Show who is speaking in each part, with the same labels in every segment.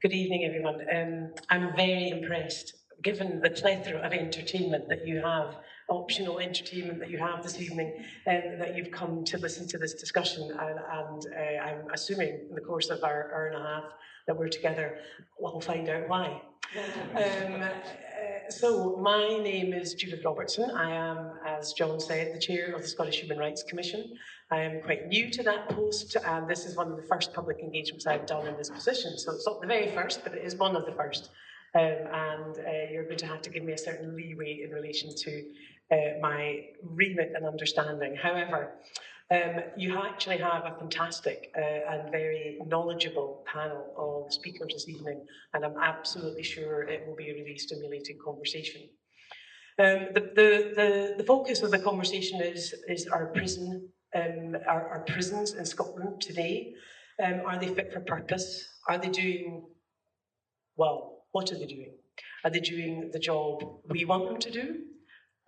Speaker 1: Good evening, everyone. I'm very impressed, given the plethora of entertainment that you have, optional entertainment that you have this evening, that you've come to listen to this discussion. And I'm assuming in the course of our hour and a half that we're together, we'll find out why. So my name is Judith Robertson. I am, as John said, the chair of the Scottish Human Rights Commission. I am quite new to that post, and this is one of the first public engagements I've done in this position. So it's not the very first, but it is one of the first. And you're going to have to give me a certain leeway in relation to my remit and understanding. However, you actually have a fantastic and very knowledgeable panel of speakers this evening, and I'm absolutely sure it will be a really stimulating conversation. The focus of the conversation is our prisons in Scotland today. Are they fit for purpose? Are they doing, well, what are they doing? Are they doing the job we want them to do?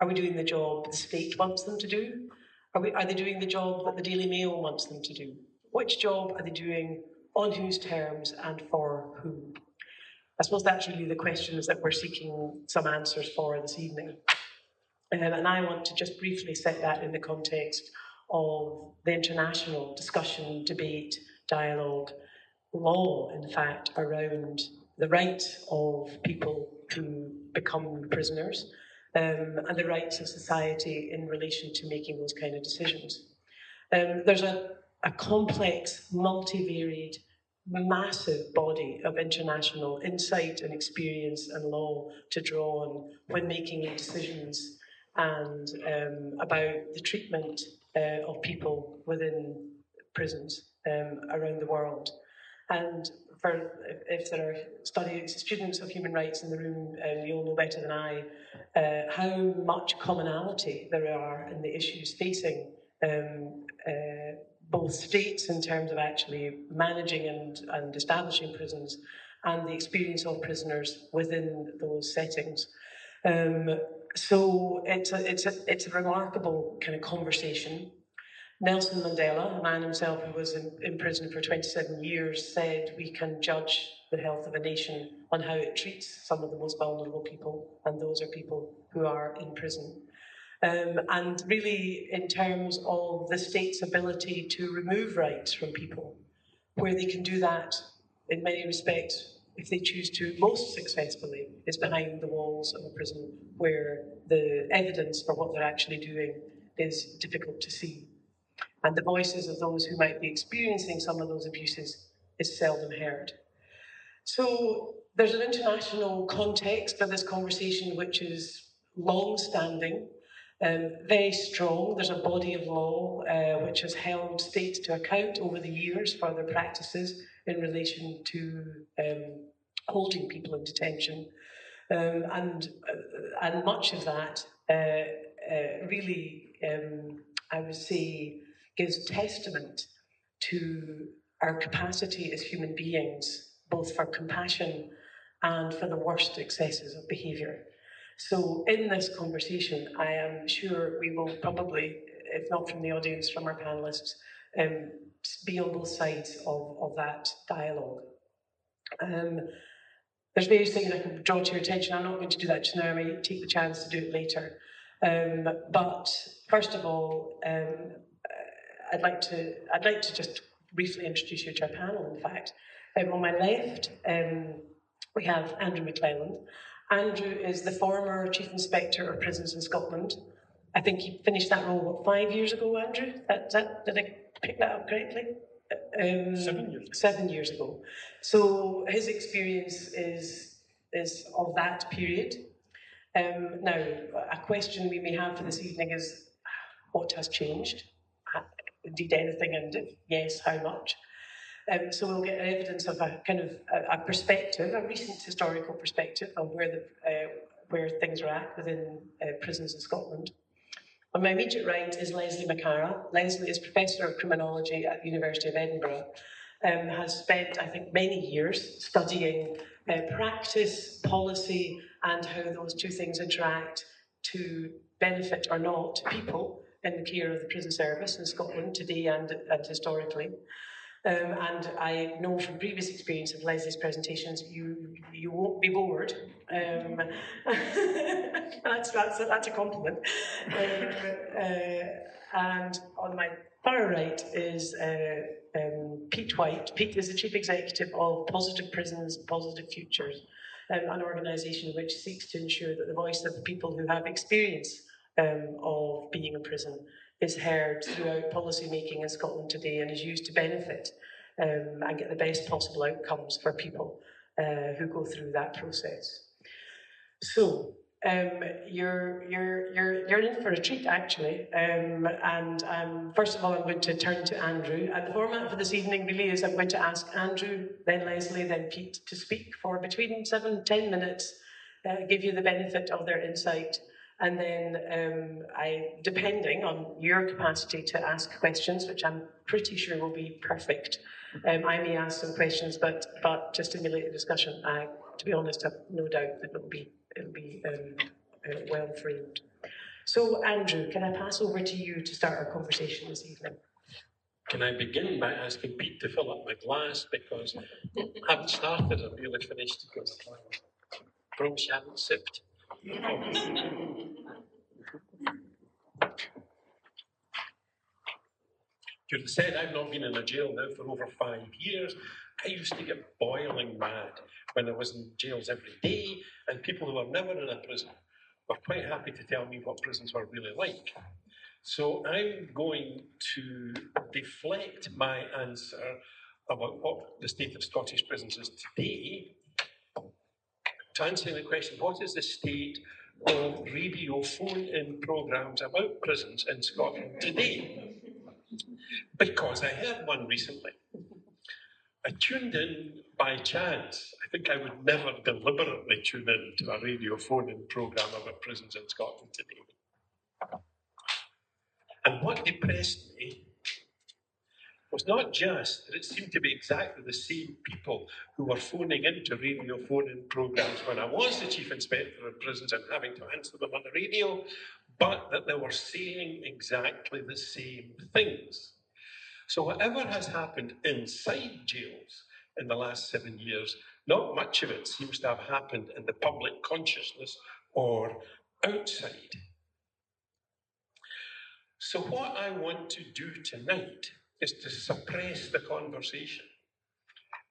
Speaker 1: Are we doing the job the state wants them to do? Are they doing the job that the Daily Mail wants them to do? Which job are they doing, on whose terms, and for whom? I suppose that's really the questions that we're seeking some answers for this evening. And I want to just briefly set that in the context of the international discussion, debate, dialogue, law, in fact, around the right of people to become prisoners, and the rights of society in relation to making those kind of decisions. There's a complex, multivariate, massive body of international insight and experience and law to draw on when making decisions and about the treatment of people within prisons around the world. And if there are students of human rights in the room, you'll know better than I how much commonality there are in the issues facing both states in terms of actually managing and establishing prisons, and the experience of prisoners within those settings. So it's a remarkable kind of conversation. Nelson Mandela, a man himself who was in prison for 27 years, said we can judge the health of a nation on how it treats some of the most vulnerable people, and those are people who are in prison. And really, in terms of the state's ability to remove rights from people, where they can do that in many respects, if they choose to, most successfully, is behind the walls of a prison, where the evidence for what they're actually doing is difficult to see. And the voices of those who might be experiencing some of those abuses is seldom heard. So there's an international context for this conversation which is long-standing, very strong. There's a body of law which has held states to account over the years for their practices in relation to holding people in detention. And much of that really, I would say, gives testament to our capacity as human beings, both for compassion and for the worst excesses of behaviour. So in this conversation, I am sure we will probably, if not from the audience, from our panellists, be on both sides of that dialogue. There's various things I can draw to your attention. I'm not going to do that just now. I may take the chance to do it later. But first of all, I'd like to just briefly introduce you to our panel, in fact. On my left, we have Andrew McLellan. Andrew is the former Chief Inspector of Prisons in Scotland. I think he finished that role, what, 5 years ago, Andrew? Did I pick that up correctly?
Speaker 2: 7 years.
Speaker 1: 7 years ago. So his experience is of that period. Now, a question we may have for this evening is, what has changed? Indeed anything, and if yes, how much? So we'll get evidence of a kind of a perspective, a recent historical perspective on where things are at within prisons in Scotland. On my immediate right is Lesley McAra. Lesley is Professor of Criminology at the University of Edinburgh. Has spent, I think, many years studying practice, policy, and how those two things interact to benefit or not people in the care of the prison service in Scotland today and historically. And I know from previous experience of Lesley's presentations, you won't be bored. That's a compliment. And on my far right is Pete White. Pete is the Chief Executive of Positive Prisons, Positive Futures, an organisation which seeks to ensure that the voice of people who have experience of being in prison is heard throughout policy making in Scotland today and is used to benefit and get the best possible outcomes for people who go through that process. So you're in for a treat, actually. First of all, I'm going to turn to Andrew. And the format for this evening really is I'm going to ask Andrew, then Lesley, then Pete to speak for between 7 and 10 minutes, give you the benefit of their insight. And then depending on your capacity to ask questions, which I'm pretty sure will be perfect, I may ask some questions, but to stimulate the discussion, to be honest, I have no doubt that it'll be well framed. So, Andrew, can I pass over to you to start our conversation this evening?
Speaker 2: Can I begin by asking Pete to fill up my glass, because I haven't started, I've really finished because Prof haven't sipped. You said I've not been in a jail now for over 5 years. I used to get boiling mad when I was in jails every day, and people who were never in a prison were quite happy to tell me what prisons were really like. So I'm going to deflect my answer about what the state of Scottish prisons is today to answer the question, what is the state of radio phone-in programmes about prisons in Scotland today? Because I heard one recently. I tuned in by chance. I think I would never deliberately tune in to a radio phone-in programme about prisons in Scotland today. And what depressed me was not just that it seemed to be exactly the same people who were phoning into radio phone-in programmes when I was the Chief Inspector of Prisons and having to answer them on the radio, but that they were saying exactly the same things. So whatever has happened inside jails in the last 7 years, not much of it seems to have happened in the public consciousness or outside. So what I want to do tonight is to suppress the conversation.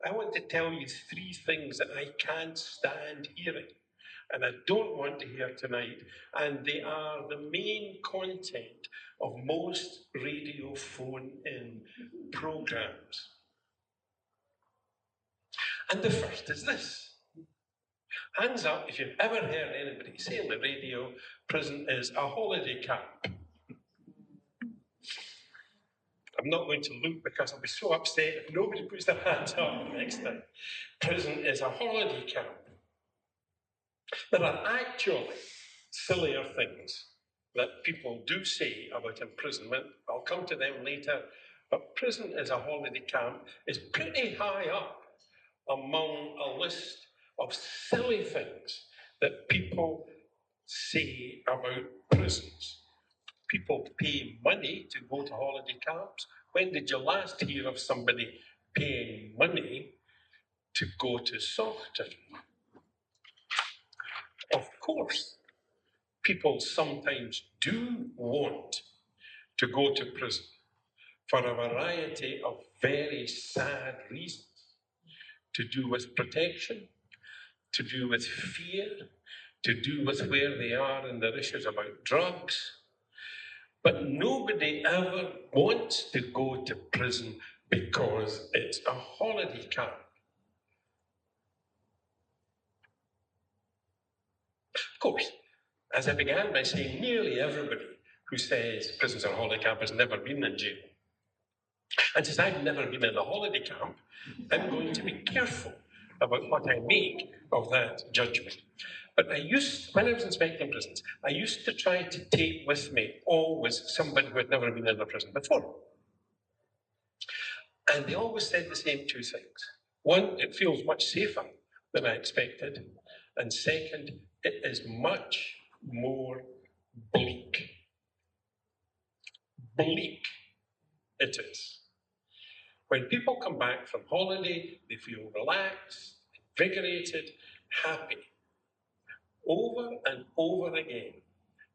Speaker 2: I want to tell you 3 things that I can't stand hearing and I don't want to hear tonight, and they are the main content of most radio phone-in programmes. And the first is this. Hands up if you've ever heard anybody say on the radio, prison is a holiday camp. I'm not going to look because I'll be so upset if nobody puts their hands up next time. Prison is a holiday camp. There are actually sillier things that people do say about imprisonment. I'll come to them later. But prison as a holiday camp is pretty high up among a list of silly things that people say about prisons. People pay money to go to holiday camps. When did you last hear of somebody paying money to go to Saughton? Of course, people sometimes do want to go to prison for a variety of very sad reasons, to do with protection, to do with fear, to do with where they are in their issues about drugs. But nobody ever wants to go to prison because it's a holiday camp. Of course, as I began by saying, nearly everybody who says prisons are a holiday camp has never been in jail. And since I've never been in a holiday camp, I'm going to be careful about what I make of that judgment. But when I was inspecting prisons, I used to try to take with me always somebody who had never been in a prison before. And they always said the same 2 things. One, it feels much safer than I expected. And second, it is much more bleak. Bleak it is. When people come back from holiday, they feel relaxed, invigorated, happy. Over and over again,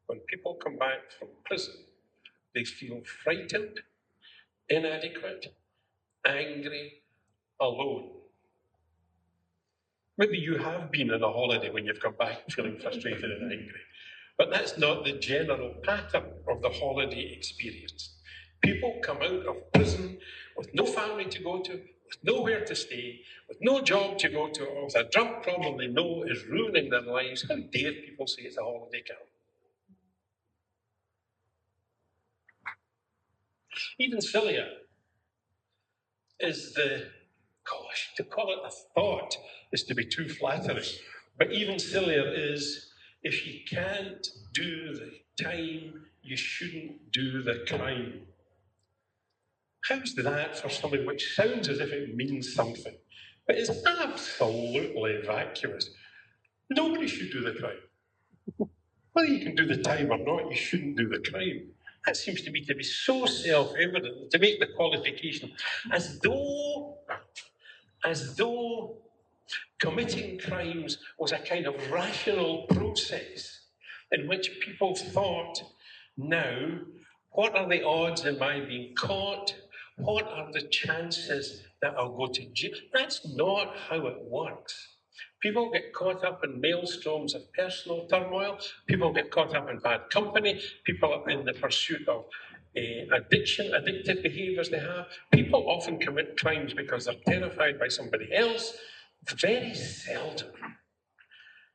Speaker 2: when people come back from prison, they feel frightened, inadequate, angry, alone. Maybe you have been on a holiday when you've come back feeling frustrated and angry, but that's not the general pattern of the holiday experience. People come out of prison with no family to go to, with nowhere to stay, with no job to go to, or with a drug problem they know is ruining their lives. How dare people say it's a holiday camp? Even sillier is to call it a thought is to be too flattering. But even sillier is, if you can't do the time, you shouldn't do the crime. How's that for something which sounds as if it means something, but is absolutely vacuous? Nobody should do the crime. Whether you can do the time or not, you shouldn't do the crime. That seems to me to be so self-evident, to make the qualification as though committing crimes was a kind of rational process in which people thought, now, what are the odds of my being caught? What are the chances that I'll go to jail? That's not how it works. People get caught up in maelstroms of personal turmoil. People get caught up in bad company. People are in the pursuit of addictive behaviours they have. People often commit crimes because they're terrified by somebody else. Very seldom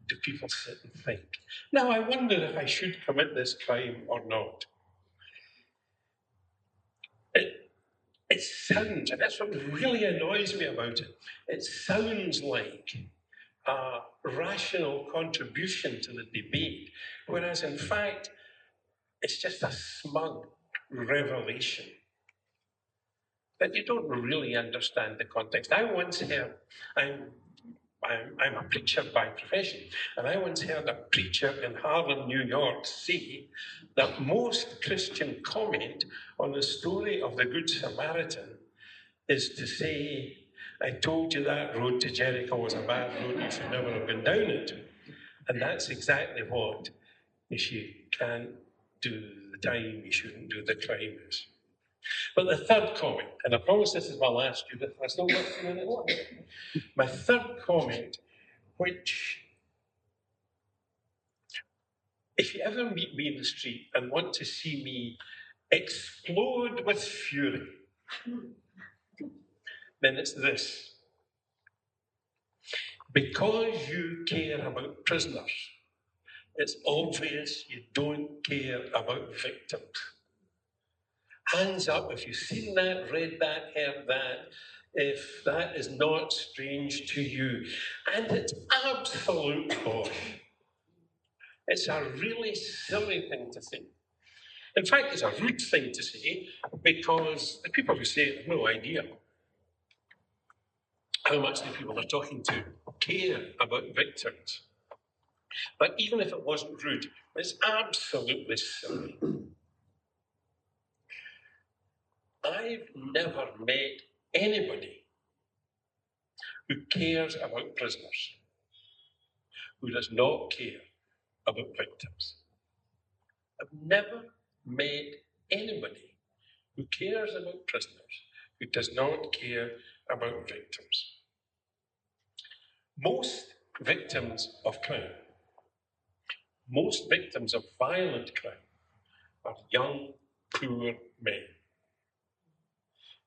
Speaker 2: do people sit and think, now I wonder if I should commit this crime or not. It sounds, and that's what really annoys me about it, it sounds like a rational contribution to the debate, whereas in fact, it's just a smug revelation that you don't really understand the context. I once heard, I'm a preacher by profession, and I once heard a preacher in Harlem, New York, say that most Christian comment on the story of the Good Samaritan is to say, I told you that road to Jericho was a bad road, you should never have been down it. And that's exactly what, if you can't do the time, you shouldn't do the crime is. But the third comment, and I promise this is my last, Judith, I still got a minute left. My third comment, which, if you ever meet me in the street and want to see me explode with fury, then it's this. Because you care about prisoners, it's obvious you don't care about victims. Hands up if you've seen that, read that, heard that, if that is not strange to you. And it's absolute bosh. It's a really silly thing to say. In fact, it's a rude thing to say because the people who say it have no idea how much the people they're talking to care about victims. But even if it wasn't rude, it's absolutely silly. I've never met anybody who cares about prisoners who does not care about victims. I've never met anybody who cares about prisoners who does not care about victims. Most victims of crime, most victims of violent crime are young, poor men.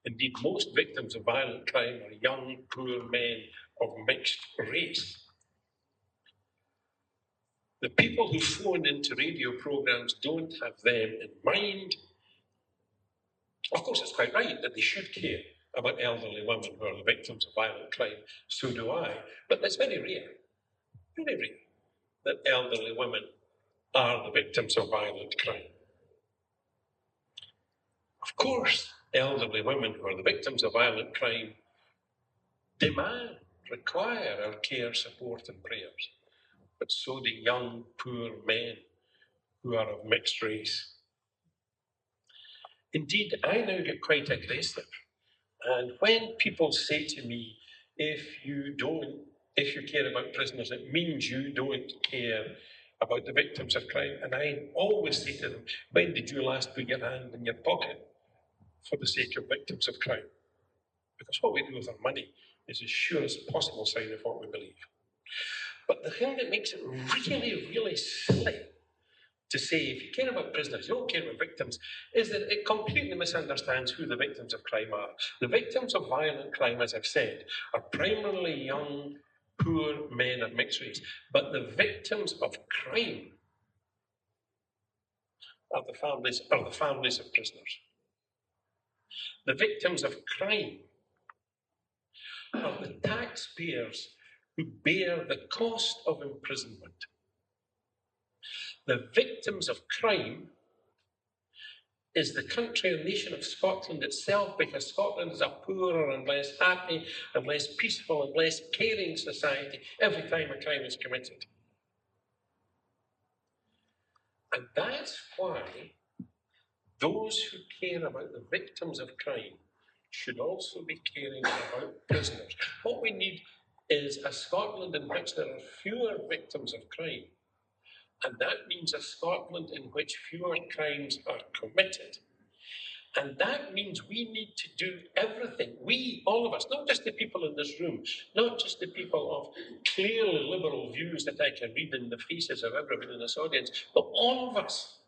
Speaker 2: Indeed, most victims of violent crime are young, poor men of mixed race. The people who phone into radio programs don't have them in mind. Of course, it's quite right that they should care about elderly women who are the victims of violent crime. So do I. But it's very rare that elderly women are the victims of violent crime. Of course, elderly women who are the victims of violent crime require our care, support, and prayers. But so do young, poor men who are of mixed race. Indeed, I now get quite aggressive And when people say to me, if you care about prisoners, it means you don't care about the victims of crime. And I always say to them, when did you last put your hand in your pocket for the sake of victims of crime? Because what we do with our money is as sure as possible sign of what we believe. But the thing that makes it really, really silly to say, if you care about prisoners, you don't care about victims, is that it completely misunderstands who the victims of crime are. The victims of violent crime, as I've said, are primarily young, poor men of mixed race. But the victims of crime are the families of prisoners. The victims of crime are the taxpayers who bear the cost of imprisonment. The victims of crime is the country and nation of Scotland itself, because Scotland is a poorer and less happy and less peaceful and less caring society every time a crime is committed. And that's why those who care about the victims of crime should also be caring about prisoners. What we need is a Scotland in which there are fewer victims of crime. And that means a Scotland in which fewer crimes are committed. And that means we need to do everything. We, all of us, not just the people in this room, not just the people of clearly liberal views that I can read in the faces of everyone in this audience, but all of us,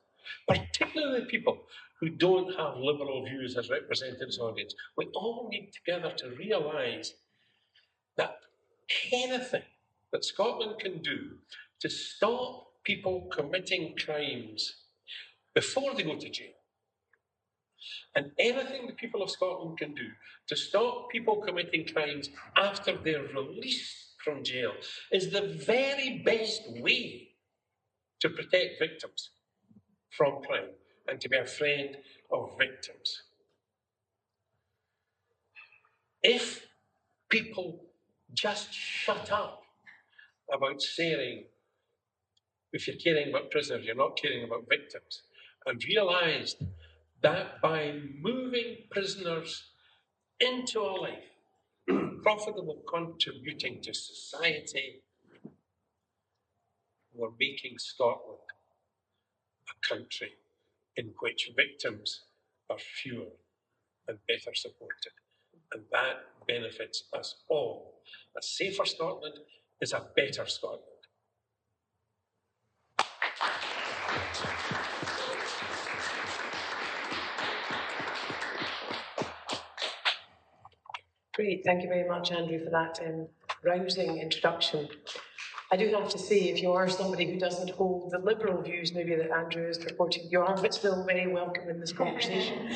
Speaker 2: particularly people who don't have liberal views as represented in this audience, we all need together to realise that anything that Scotland can do to stop people committing crimes before they go to jail, and anything the people of Scotland can do to stop people committing crimes after they're released from jail is the very best way to protect victims from crime and to be a friend of victims. If people just shut up about saying, if you're caring about prisoners, you're not caring about victims, and realised that by moving prisoners into a life profitable, contributing to society, we're making Scotland a country in which victims are fewer and better supported. And that benefits us all. A safer Scotland is a better Scotland.
Speaker 1: Great, thank you very much, Andrew, for that rousing introduction. I do have to say, if you are somebody who doesn't hold the liberal views maybe that Andrew is purporting you are, but still very welcome in this conversation.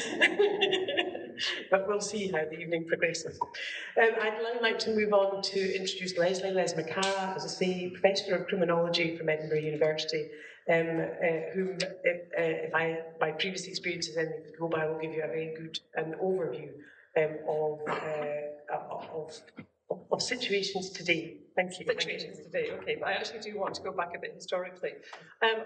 Speaker 1: But we'll see how the evening progresses. I'd now like to move on to introduce Lesley McAra, as I say, Professor of Criminology from Edinburgh University, whom, if my previous experience is anything to go by, will give you a very good overview of situations today. Thank you.
Speaker 3: Situations today, okay, but I actually do want to go back a bit historically.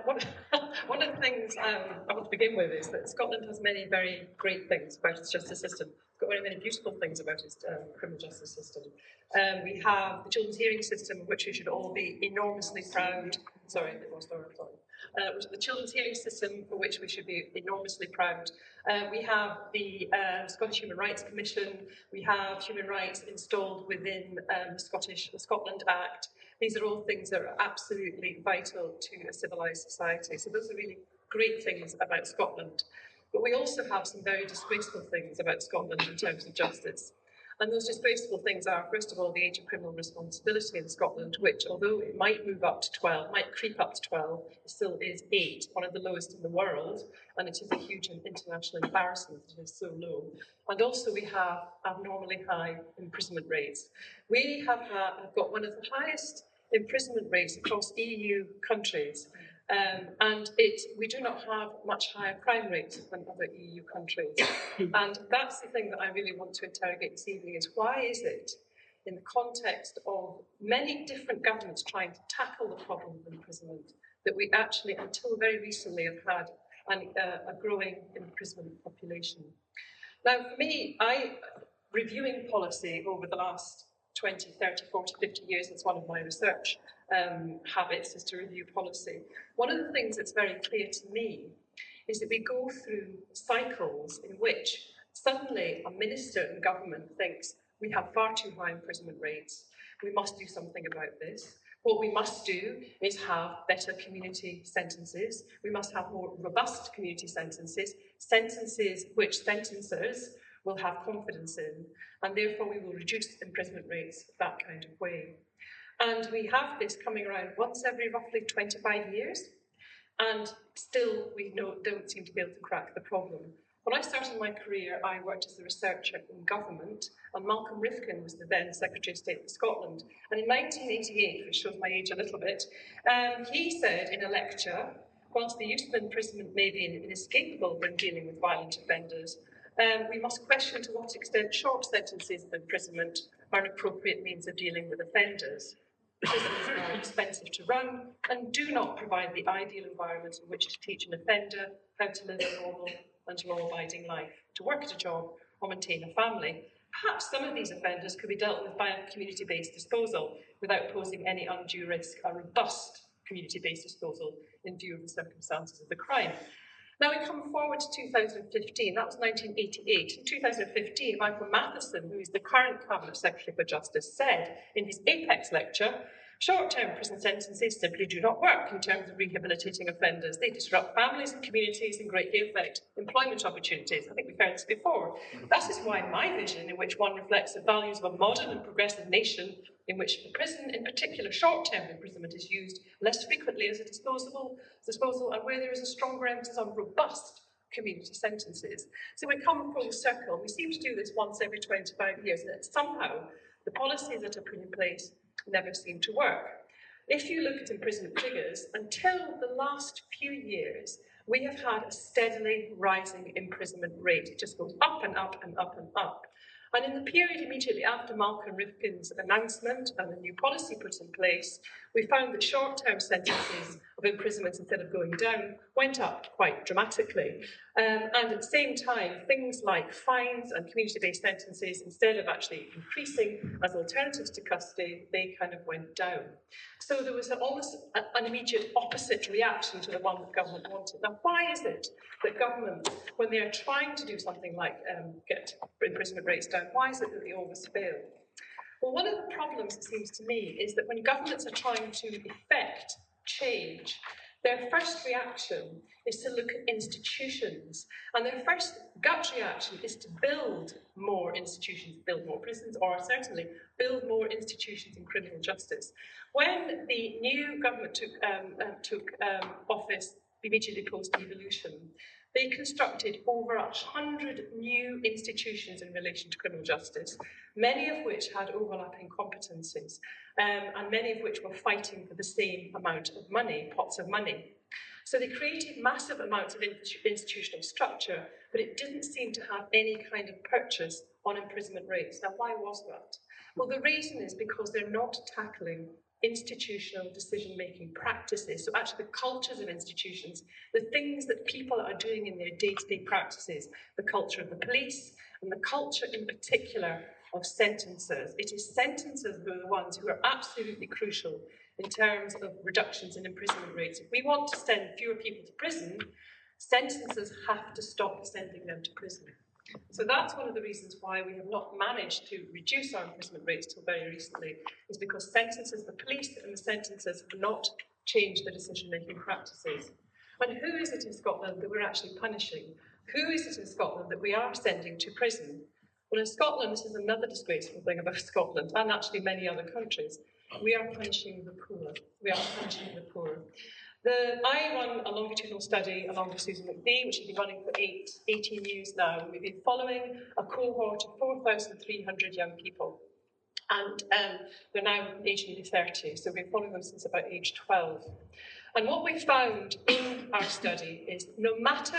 Speaker 3: One of the things I want to begin with is that Scotland has many very great things about its justice system. It's got very many beautiful things about its criminal justice system. We have the children's hearing system, of which we should all be enormously proud. Sorry, a bit more sorry. The children's hearing system, for which we should be enormously proud. We have the Scottish Human Rights Commission. We have human rights installed within the Scotland Act. These are all things that are absolutely vital to a civilised society. So those are really great things about Scotland. But we also have some very disgraceful things about Scotland in terms of justice. And those disgraceful things are, first of all, the age of criminal responsibility in Scotland, which, although it might move up to 12, might creep up to 12, it still is 8, one of the lowest in the world, and it is a huge international embarrassment that it is so low. And also we have abnormally high imprisonment rates. We have got one of the highest imprisonment rates across EU countries. And we do not have much higher crime rates than other EU countries. And that's the thing that I really want to interrogate this evening, is why is it, in the context of many different governments trying to tackle the problem of imprisonment, that we actually, until very recently, have had a growing imprisonment population. Now, for me, reviewing policy over the last 20, 30, 40, 50 years. It's one of my research habits, is to review policy. One of the things that's very clear to me is that we go through cycles in which suddenly a minister in government thinks we have far too high imprisonment rates, we must do something about this. What we must do is have better community sentences. We must have more robust community sentences, sentences which sentencers will have confidence in, and therefore we will reduce imprisonment rates that kind of way. And we have this coming around once every roughly 25 years, and still we don't seem to be able to crack the problem. When I started my career, I worked as a researcher in government, and Malcolm Rifkin was the then Secretary of State for Scotland. And in 1988, which shows my age a little bit, he said in a lecture, whilst the use of imprisonment may be inescapable when dealing with violent offenders, we must question to what extent short sentences of imprisonment are an appropriate means of dealing with offenders. Prisons are expensive to run and do not provide the ideal environment in which to teach an offender how to live a normal and law-abiding life, to work at a job or maintain a family. Perhaps some of these offenders could be dealt with by a community-based disposal without posing any undue risk, a robust community-based disposal in view of the circumstances of the crime. Now we come forward to 2015, that was 1988. In 2015, Michael Matheson, who is the current Cabinet Secretary for Justice, said in his Apex lecture, short-term prison sentences simply do not work in terms of rehabilitating offenders. They disrupt families and communities and greatly affect employment opportunities. I think we've heard this before. That is why my vision, in which one reflects the values of a modern and progressive nation, in which the prison, in particular short-term imprisonment, is used less frequently as a disposal, and where there is a stronger emphasis on robust community sentences. So we come full circle. We seem to do this once every 25 years, and somehow the policies that are put in place never seem to work. If you look at imprisonment figures, until the last few years, we have had a steadily rising imprisonment rate. It just goes up and up and up and up. And in the period immediately after Malcolm Rifkin's announcement and the new policy put in place, we found that short-term sentences of imprisonment, instead of going down, went up quite dramatically. And at the same time, things like fines and community-based sentences, instead of actually increasing as alternatives to custody, they kind of went down. So there was almost an immediate opposite reaction to the one that government wanted. Now, why is it that government, when they're trying to do something like get imprisonment rates down, why is it that they always fail? Well, one of the problems, it seems to me, is that when governments are trying to effect change, their first reaction is to look at institutions, and their first gut reaction is to build more institutions, build more prisons, or certainly build more institutions in criminal justice. When the new government took office immediately post-devolution, they constructed over 100 new institutions in relation to criminal justice, many of which had overlapping competencies, and many of which were fighting for the same amount of money, pots of money. So they created massive amounts of institutional structure, but it didn't seem to have any kind of purchase on imprisonment rates. Now, why was that? Well, the reason is because they're not tackling institutional decision-making practices, so actually the cultures of institutions, the things that people are doing in their day-to-day practices, the culture of the police, and the culture in particular of sentencers. It is sentencers who are the ones who are absolutely crucial in terms of reductions in imprisonment rates. If we want to send fewer people to prison, sentencers have to stop sending them to prison. So that's one of the reasons why we have not managed to reduce our imprisonment rates till very recently, is because sentencers, the police and the sentencers have not changed their decision-making practices. And who is it in Scotland that we're actually punishing? Who is it in Scotland that we are sending to prison? Well, in Scotland, this is another disgraceful thing about Scotland, and actually many other countries. We are punishing the poor. We are punishing the poor. I run a longitudinal study along with Susan McVie, which has been running for 18 years now. We've been following a cohort of 4,300 young people. And they're now aged nearly 30, so we've been following them since about age 12. And what we found in our study is no matter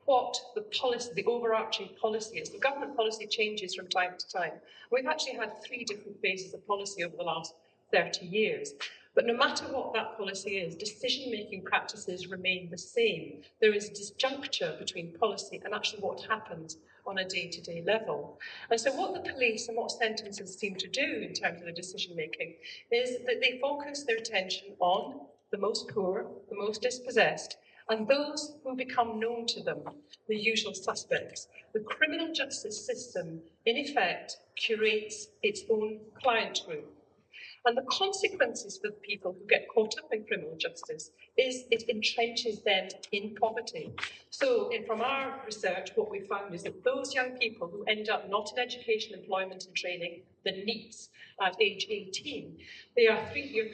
Speaker 3: what the policy, the overarching policy is, the government policy changes from time to time. We've actually had 3 different phases of policy over the last 30 years. But no matter what that policy is, decision-making practices remain the same. There is disjuncture between policy and actually what happens on a day-to-day level. And so what the police and what sentences seem to do in terms of the decision-making is that they focus their attention on the most poor, the most dispossessed, and those who become known to them, the usual suspects. The criminal justice system, in effect, curates its own client group. And the consequences for the people who get caught up in criminal justice is it entrenches them in poverty. So from our research, what we found is that those young people who end up not in education, employment and training, the NEETs, at age 18, you're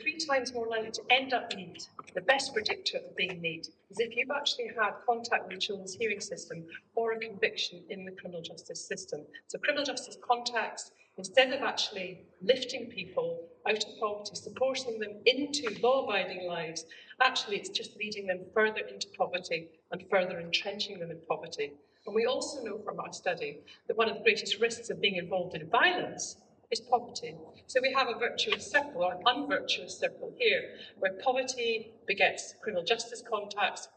Speaker 3: 3 times more likely to end up NEET. The best predictor of being NEET is if you've actually had contact with the children's hearing system or a conviction in the criminal justice system. So criminal justice contacts, instead of actually lifting people out of poverty, supporting them into law-abiding lives, actually it's just leading them further into poverty and further entrenching them in poverty. And we also know from our study that one of the greatest risks of being involved in violence is poverty. So we have a virtuous circle or an unvirtuous circle here, where poverty begets criminal justice contacts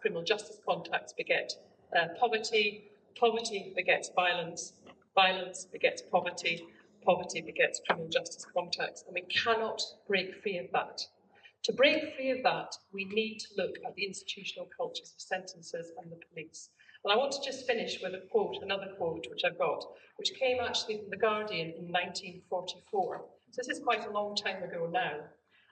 Speaker 3: beget poverty, poverty begets violence, violence begets poverty, poverty begets criminal justice contacts, and we cannot break free of that. To break free of that, we need to look at the institutional cultures of sentences and the police. And I want to just finish with a quote, another quote, which I've got, which came actually from The Guardian in 1944. So this is quite a long time ago now.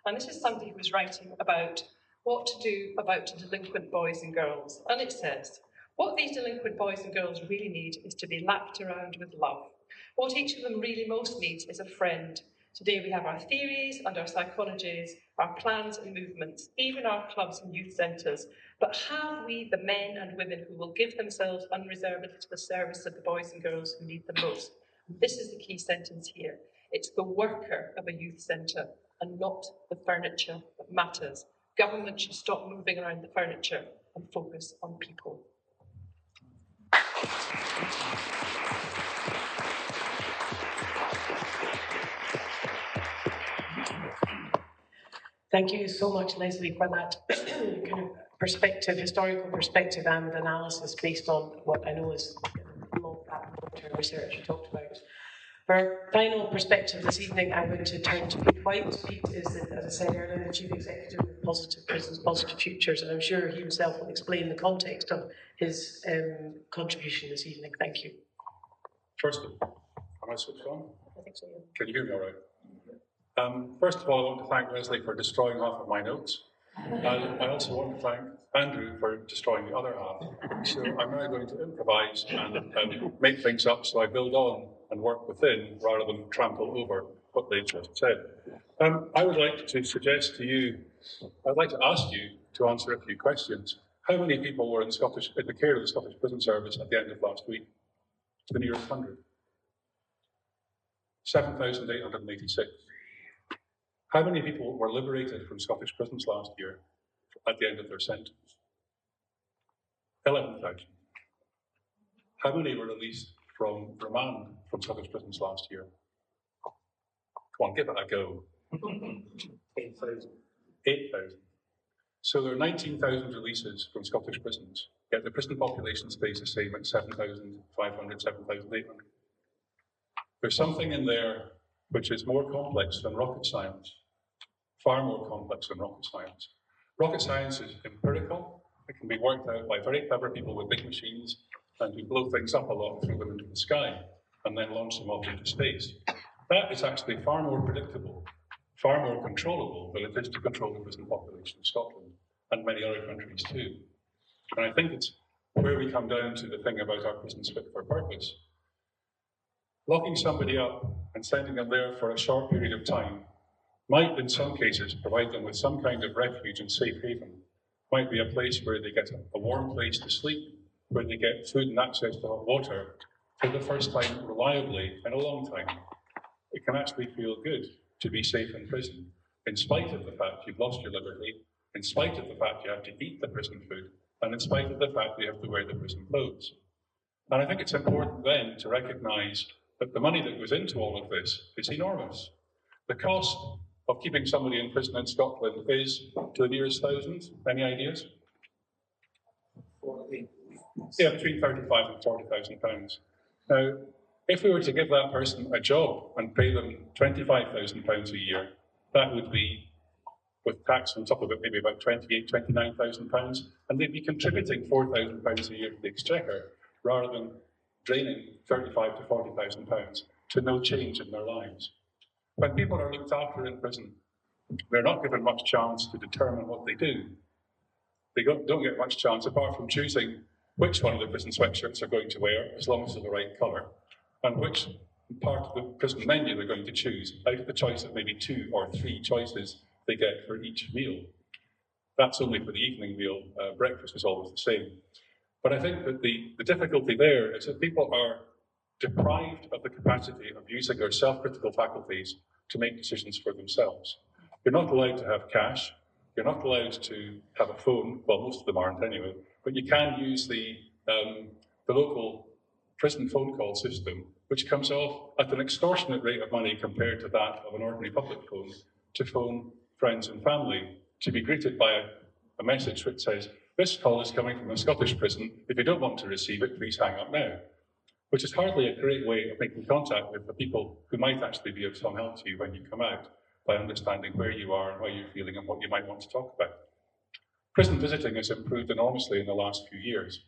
Speaker 3: And this is somebody who was writing about what to do about delinquent boys and girls. And it says, what these delinquent boys and girls really need is to be lapped around with love. What each of them really most needs is a friend. Today we have our theories and our psychologies, our plans and movements, even our clubs and youth centres. But have we the men and women who will give themselves unreservedly to the service of the boys and girls who need them most? This is the key sentence here. It's the worker of a youth centre and not the furniture that matters. Government should stop moving around the furniture and focus on people.
Speaker 1: Thank you so much, Lesley, for that kind of perspective, historical perspective and analysis based on what I know is long-term research you talked about. For our final perspective this evening, I'm going to turn to Pete White. Pete is, as I said earlier, the Chief Executive of Positive Prisons, Positive Futures, and I'm sure he himself will explain the context of his contribution this evening. Thank you.
Speaker 4: First, am I switched on?
Speaker 3: I think so, yeah.
Speaker 4: Can you hear me all right? First of all, I want to thank Lesley for destroying half of my notes. And I also want to thank Andrew for destroying the other half. So I'm now going to improvise and make things up so I build on and work within rather than trample over what they just said. I would like to suggest to you, I'd like to ask you to answer a few questions. How many people were in the care of the Scottish Prison Service at the end of last week? To the nearest 100. 7,886. How many people were liberated from Scottish prisons last year at the end of their sentence? 11,000. How many were released from remand from Scottish prisons last year? Come on, give it a go. 8,000. 8,000. So there are 19,000 releases from Scottish prisons, yet the prison population stays the same at 7,500, 7,800. There's something in there which is more complex than rocket science, far more complex than rocket science. Rocket science is empirical. It can be worked out by very clever people with big machines and who blow things up a lot, throw them into the sky, and then launch them off into space. That is actually far more predictable, far more controllable than it is to control the prison population in Scotland and many other countries too. And I think it's where we come down to the thing about our prisons fit for purpose. Locking somebody up and sending them there for a short period of time might, in some cases, provide them with some kind of refuge and safe haven. Might be a place where they get a warm place to sleep, where they get food and access to hot water for the first time reliably in a long time. It can actually feel good to be safe in prison, in spite of the fact you've lost your liberty, in spite of the fact you have to eat the prison food, and in spite of the fact you have to wear the prison clothes. And I think it's important then to recognise that the money that goes into all of this is enormous. The cost of keeping somebody in prison in Scotland is to the nearest thousand? Any ideas? Yeah, between 35 and 40,000 pounds. Now, if we were to give that person a job and pay them 25,000 pounds a year, that would be, with tax on top of it, maybe about 28, 29,000 pounds, and they'd be contributing 4,000 pounds a year to the Exchequer, rather than draining 35 to 40,000 pounds to no change in their lives. When people are looked after in prison, they're not given much chance to determine what they do. They don't get much chance, apart from choosing which one of the prison sweatshirts they're going to wear, as long as they're the right colour, and which part of the prison menu they're going to choose, out of the choice of maybe 2 or 3 choices they get for each meal. That's only for the evening meal. Breakfast is always the same. But I think that the difficulty there is that people are deprived of the capacity of using their self-critical faculties to make decisions for themselves. You're not allowed to have cash. You're not allowed to have a phone. Well, most of them aren't anyway. But you can use the local prison phone call system, which comes off at an extortionate rate of money compared to that of an ordinary public phone, to phone friends and family, to be greeted by a message which says, "This call is coming from a Scottish prison. If you don't want to receive it, please hang up now." Which is hardly a great way of making contact with the people who might actually be of some help to you when you come out, by understanding where you are and how you're feeling and what you might want to talk about. Prison visiting has improved enormously in the last few years.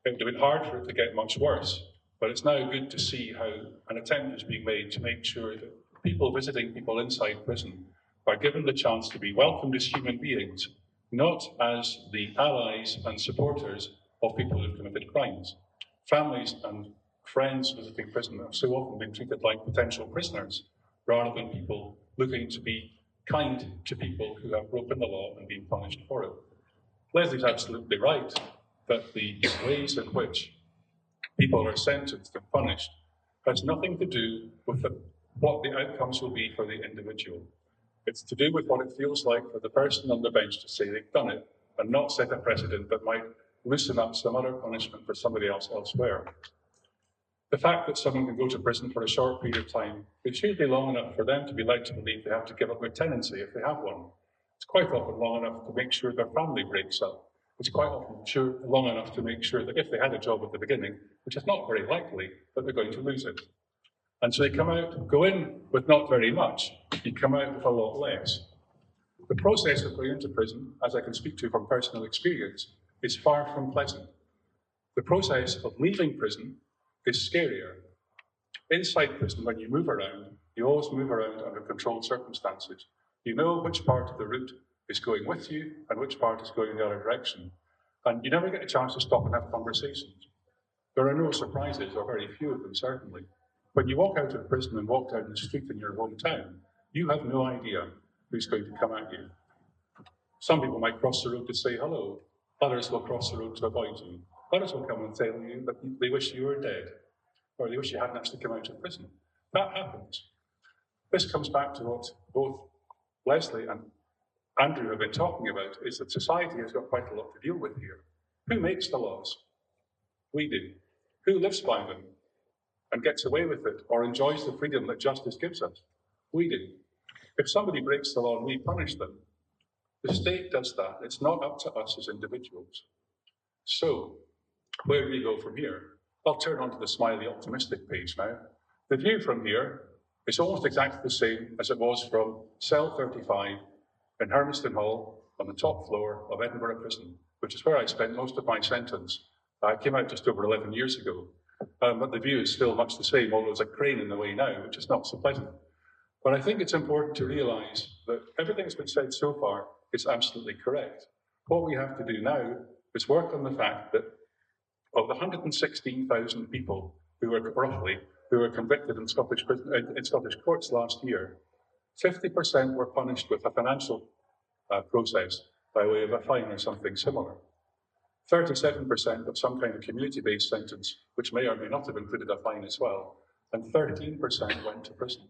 Speaker 4: It would have been hard for it to get much worse, but it's now good to see how an attempt is being made to make sure that people visiting people inside prison are given the chance to be welcomed as human beings, not as the allies and supporters of people who've committed crimes. Families and friends visiting prison have so often been treated like potential prisoners, rather than people looking to be kind to people who have broken the law and been punished for it. Lesley's absolutely right that the ways in which people are sentenced and punished has nothing to do with what the outcomes will be for the individual. It's to do with what it feels like for the person on the bench to say they've done it and not set a precedent that might loosen up some other punishment for somebody else elsewhere. The fact that someone can go to prison for a short period of time is usually long enough for them to be led to believe they have to give up their tenancy if they have one. It's quite often long enough to make sure their family breaks up. It's quite often long enough to make sure that if they had a job at the beginning, which is not very likely, that they're going to lose it. And so they go in with not very much, you come out with a lot less. The process of going into prison, as I can speak to from personal experience, is far from pleasant. The process of leaving prison is scarier. Inside prison, when you move around, you always move around under controlled circumstances. You know which part of the route is going with you and which part is going in the other direction. And you never get a chance to stop and have conversations. There are no surprises, or very few of them, certainly. When you walk out of prison and walk down the street in your hometown, you have no idea who's going to come at you. Some people might cross the road to say hello. Others will cross the road to avoid you. Others will come and tell you that they wish you were dead, or they wish you hadn't actually come out of prison. That happens. This comes back to what both Lesley and Andrew have been talking about, is that society has got quite a lot to deal with here. Who makes the laws? We do. Who lives by them and gets away with it, or enjoys the freedom that justice gives us? We do. If somebody breaks the law and we punish them, the state does that. It's not up to us as individuals. So, where do we go from here? I'll turn onto the smiley optimistic page now. The view from here is almost exactly the same as it was from cell 35 in Hermiston Hall on the top floor of Edinburgh Prison, which is where I spent most of my sentence. I came out just over 11 years ago, but the view is still much the same, although there's a crane in the way now, which is not so pleasant. But I think it's important to realise that everything that's been said so far is absolutely correct. What we have to do now is work on the fact that of the 116,000 people who were convicted in Scottish courts last year, 50% were punished with a financial process by way of a fine or something similar. 37% of some kind of community-based sentence, which may or may not have included a fine as well, and 13% went to prison.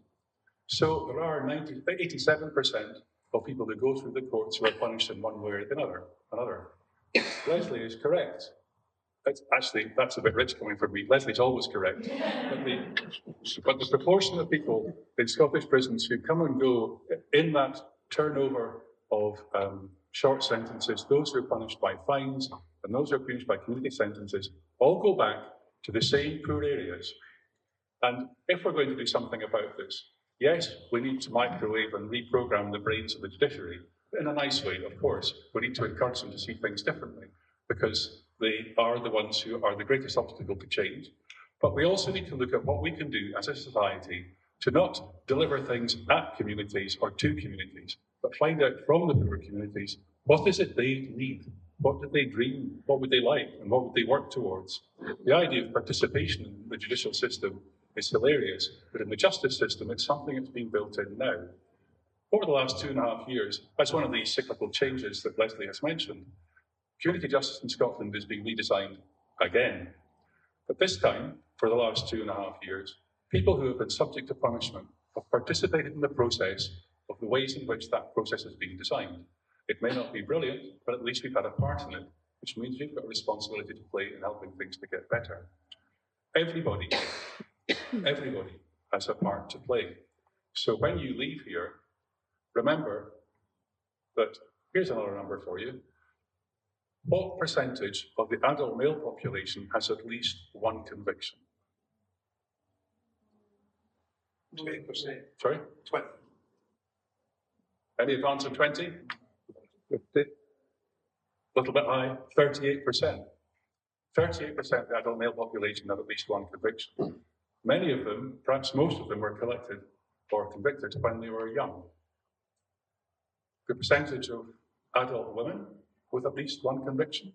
Speaker 4: So there are 87% of people who go through the courts who are punished in one way or another. Lesley is correct. That's a bit rich coming from me. Lesley's always correct. But the proportion of people in Scottish prisons who come and go in that turnover of short sentences, those who are punished by fines and those who are punished by community sentences, all go back to the same poor areas. And if we're going to do something about this, yes, we need to microwave and reprogram the brains of the judiciary, but in a nice way, of course. We need to encourage them to see things differently, because they are the ones who are the greatest obstacle to change. But we also need to look at what we can do as a society to not deliver things at communities or to communities, but find out from the poor communities, what is it they need? What do they dream? What would they like? And what would they work towards? The idea of participation in the judicial system is hilarious, but in the justice system, it's something that's being built in now. Over the last 2.5 years, that's one of these cyclical changes that Lesley has mentioned. Community justice in Scotland is being redesigned again. But this time, for the last 2.5 years, people who have been subject to punishment have participated in the process of the ways in which that process is being designed. It may not be brilliant, but at least we've had a part in it, which means we've got a responsibility to play in helping things to get better. Everybody has a part to play. So when you leave here, remember that, here's another number for you. What percentage of the adult male population has at least one conviction?
Speaker 2: 20%.
Speaker 4: Sorry?
Speaker 2: 20.
Speaker 4: Any advance of 20? 50? A little bit high, 38%. 38% of the adult male population have at least one conviction. Many of them, perhaps most of them, were collected or convicted when they were young. The percentage of adult women with at least one conviction?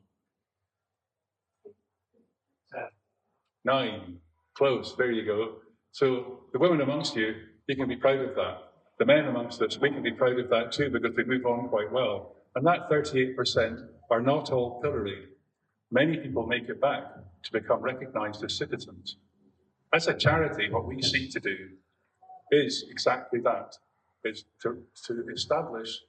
Speaker 4: 9. Close, there you go. So the women amongst you, you can be proud of that. The men amongst us, we can be proud of that too, because they move on quite well. And that 38% are not all pilloried. Many people make it back to become recognised as citizens. As a charity, what we seek to do is exactly that, is to establish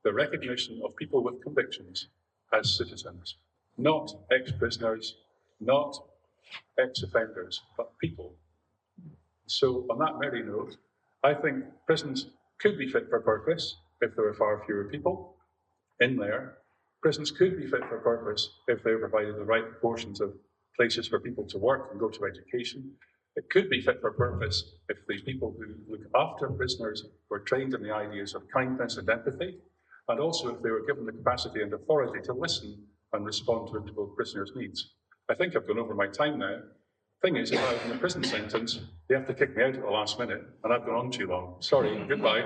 Speaker 4: the recognition of people with convictions as citizens, not ex-prisoners, not ex-offenders, but people. So on that merry note, I think prisons could be fit for purpose if there were far fewer people in there. Prisons could be fit for purpose if they provided the right proportions of places for people to work and go to education. It could be fit for purpose if the people who look after prisoners were trained in the ideas of kindness and empathy, and also if they were given the capacity and authority to listen and respond to individual prisoners' needs. I think I've gone over my time now. Thing is, if I was in a prison sentence, they have to kick me out at the last minute, and I've gone on too long. Sorry, goodbye.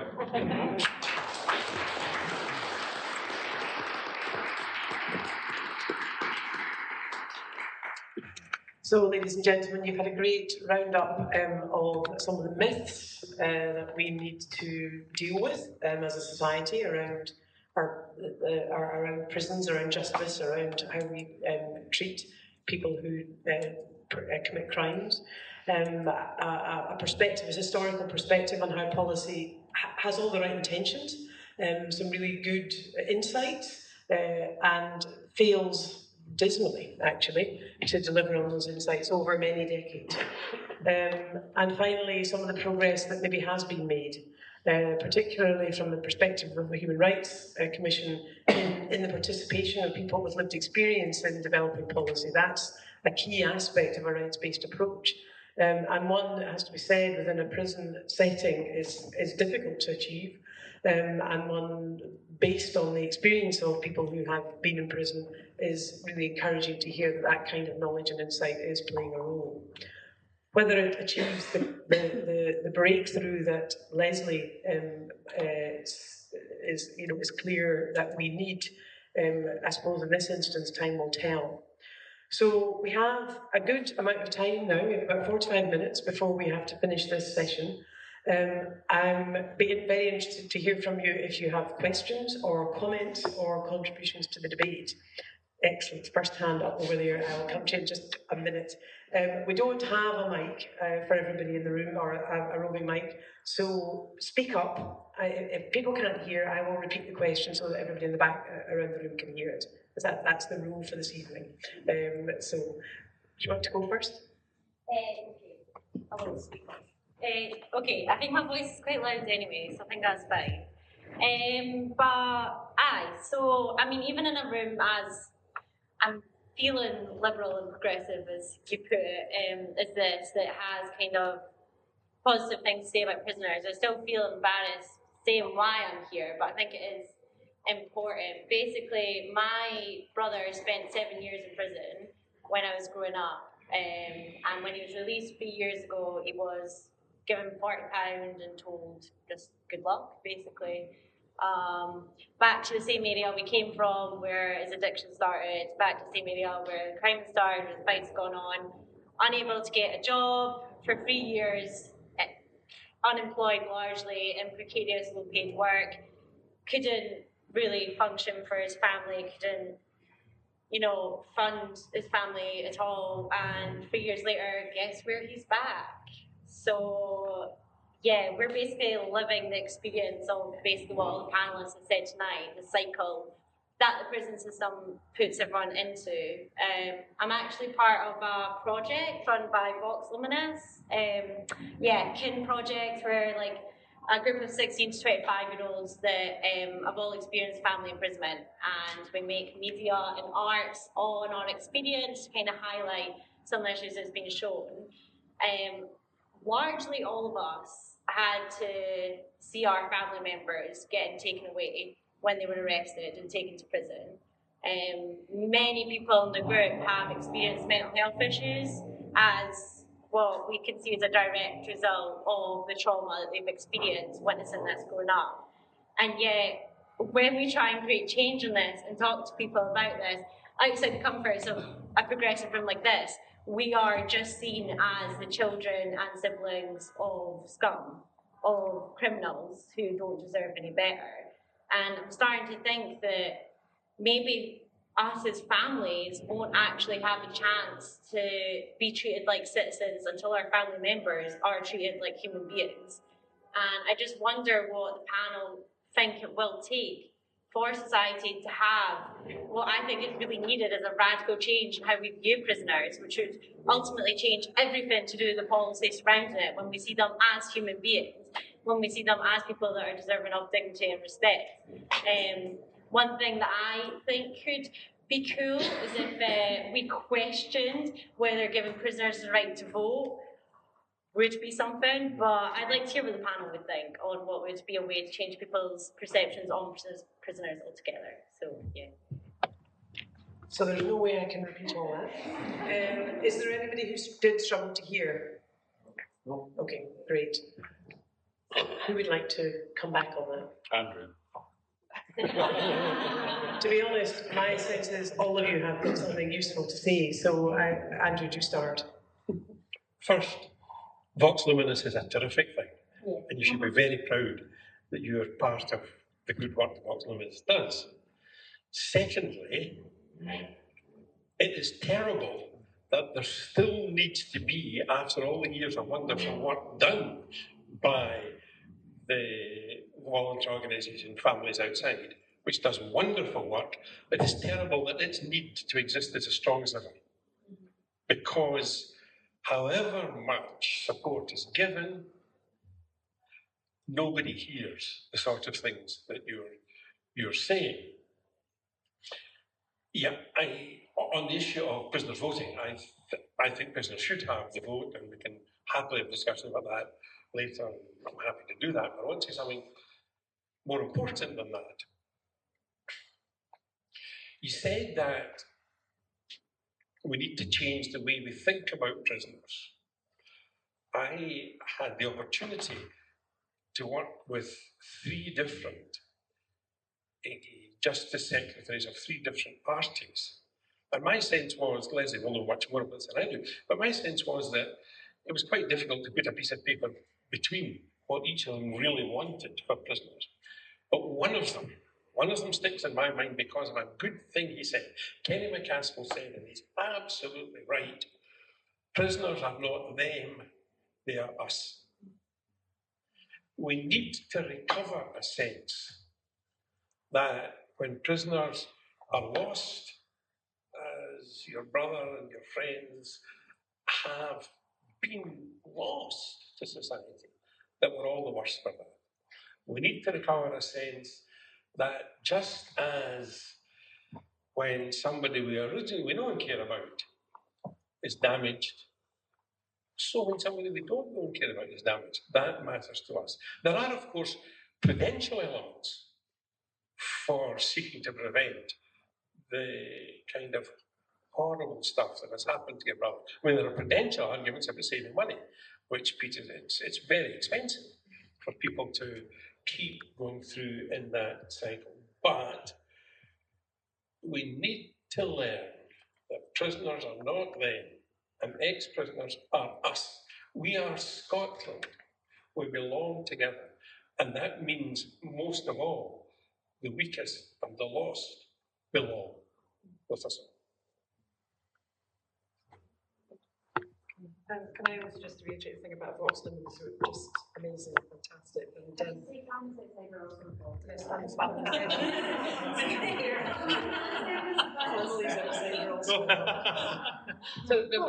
Speaker 1: So, ladies and gentlemen, you've had a great roundup of some of the myths that we need to deal with as a society around around prisons, around justice, around how we treat people who commit crimes. A perspective, a historical perspective on how policy has all the right intentions, some really good insights, and fails dismally, actually, to deliver on those insights over many decades. And finally, some of the progress that maybe has been made, particularly from the perspective of the Human Rights Commission in the participation of people with lived experience in developing policy. That's a key aspect of a rights-based approach. And one that has to be said within a prison setting is difficult to achieve, and one based on the experience of people who have been in prison is really encouraging to hear that that kind of knowledge and insight is playing a role. Whether it achieves the breakthrough that Lesley is clear that we need, I suppose in this instance time will tell. So we have a good amount of time now, we have about 45 minutes before we have to finish this session. I'm being very interested to hear from you if you have questions or comments or contributions to the debate. Excellent, first hand up over there, I'll come to you in just a minute. We don't have a mic for everybody in the room, or a roving mic, so speak up. If people can't hear, I will repeat the question so that everybody in the back around the room can hear it. because that's the rule for this evening. So, do you want to go first?
Speaker 5: Okay, I will speak. Okay, I think my voice is quite loud anyway, so I think that's fine. So I mean, even in a room as I'm feeling liberal and progressive, as you put it, as this that has kind of positive things to say about prisoners, I still feel embarrassed saying why I'm here, but I think it is important. Basically, my brother spent 7 years in prison when I was growing up, and when he was released 3 years ago, he was given £40 and told just good luck, basically. Back to the same area we came from, where his addiction started, back to the same area where the crime started, where the fight's gone on, unable to get a job for 3 years, unemployed largely, in precarious low-paid work, couldn't really function for his family, couldn't, fund his family at all, and 3 years later, guess where he's back? So, yeah, we're basically living the experience of basically what all the panelists have said tonight, the cycle that the prison system puts everyone into. I'm actually part of a project run by Vox Luminous, KIN project, where like a group of 16 to 25-year-olds that have all experienced family imprisonment, and we make media and arts on our experience to kind of highlight some issues that's been shown. Largely all of us had to see our family members getting taken away when they were arrested and taken to prison. Many people in the group have experienced mental health issues as what we can see as a direct result of the trauma that they've experienced witnessing this growing up. And yet, when we try and create change in this and talk to people about this, outside the comforts of a progressive room like this, we are just seen as the children and siblings of scum, of criminals who don't deserve any better. And I'm starting to think that maybe us as families won't actually have a chance to be treated like citizens until our family members are treated like human beings. And I just wonder what the panel think it will take for society to have what I think is really needed as a radical change in how we view prisoners, which would ultimately change everything to do with the policy surrounding it, when we see them as human beings, when we see them as people that are deserving of dignity and respect. One thing that I think could be cool is if we questioned whether giving prisoners the right to vote would be something, but I'd like to hear what the panel would think on what would be a way to change people's perceptions on prisoners altogether. So, yeah.
Speaker 1: So there's no way I can repeat all that. Is there anybody who did struggle to hear? No. Okay, great. Who would like to come back on that?
Speaker 4: Andrew.
Speaker 1: To be honest, my sense is all of you have got something useful to say, so Andrew, do start.
Speaker 2: First, Vox Luminous is a terrific thing, and you should be very proud that you are part of the good work that Vox Luminous does. Secondly, it is terrible that there still needs to be, after all the years of wonderful work done by the voluntary organisation Families Outside, which does wonderful work, it is terrible that its need to exist is as strong as ever. Because however much support is given, nobody hears the sort of things that you're saying. Yeah, on the issue of prisoners voting, I think prisoners should have the vote, and we can happily have a discussion about that later. I'm happy to do that, but I want to say something more important than that. You said that we need to change the way we think about prisoners. I had the opportunity to work with 3 different justice secretaries of 3 different parties. And my sense was, Lesley will know much more about this than I do, but my sense was that it was quite difficult to put a piece of paper between what each of them really wanted for prisoners. But one of them sticks in my mind because of a good thing he said. Kenny McCaskill said, and he's absolutely right, prisoners are not them, they are us. We need to recover a sense that when prisoners are lost as your brother and your friends have been lost to society, that we're all the worse for that. We need to recover a sense that just as when somebody we originally don't care about is damaged, so when somebody we don't know and care about is damaged, that matters to us. There are, of course, prudential elements for seeking to prevent the kind of horrible stuff that has happened to your brother. I mean, there are prudential arguments about saving money, which, Peter, it's very expensive for people to keep going through in that cycle. But we need to learn that prisoners are not them, and ex-prisoners are us. We are Scotland. We belong together. And that means, most of all, the weakest and the lost belong with us all.
Speaker 3: Can I also just reiterate the thing about Boston, which was just amazing, fantastic, and so, no,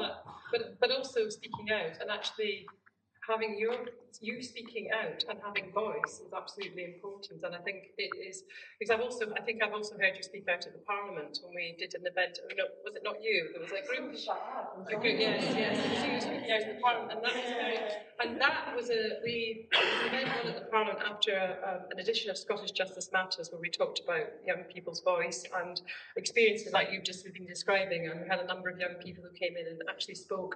Speaker 3: but also speaking out, and actually having you speaking out and having voice is absolutely important. And I think it is, because I've also heard you speak out at the Parliament when we did an event. No, was it not you? There was a group. Yes, it was you speaking out at the Parliament, and that was we event on at the Parliament after an edition of Scottish Justice Matters, where we talked about young people's voice and experiences like you've just been describing, and we had a number of young people who came in and actually spoke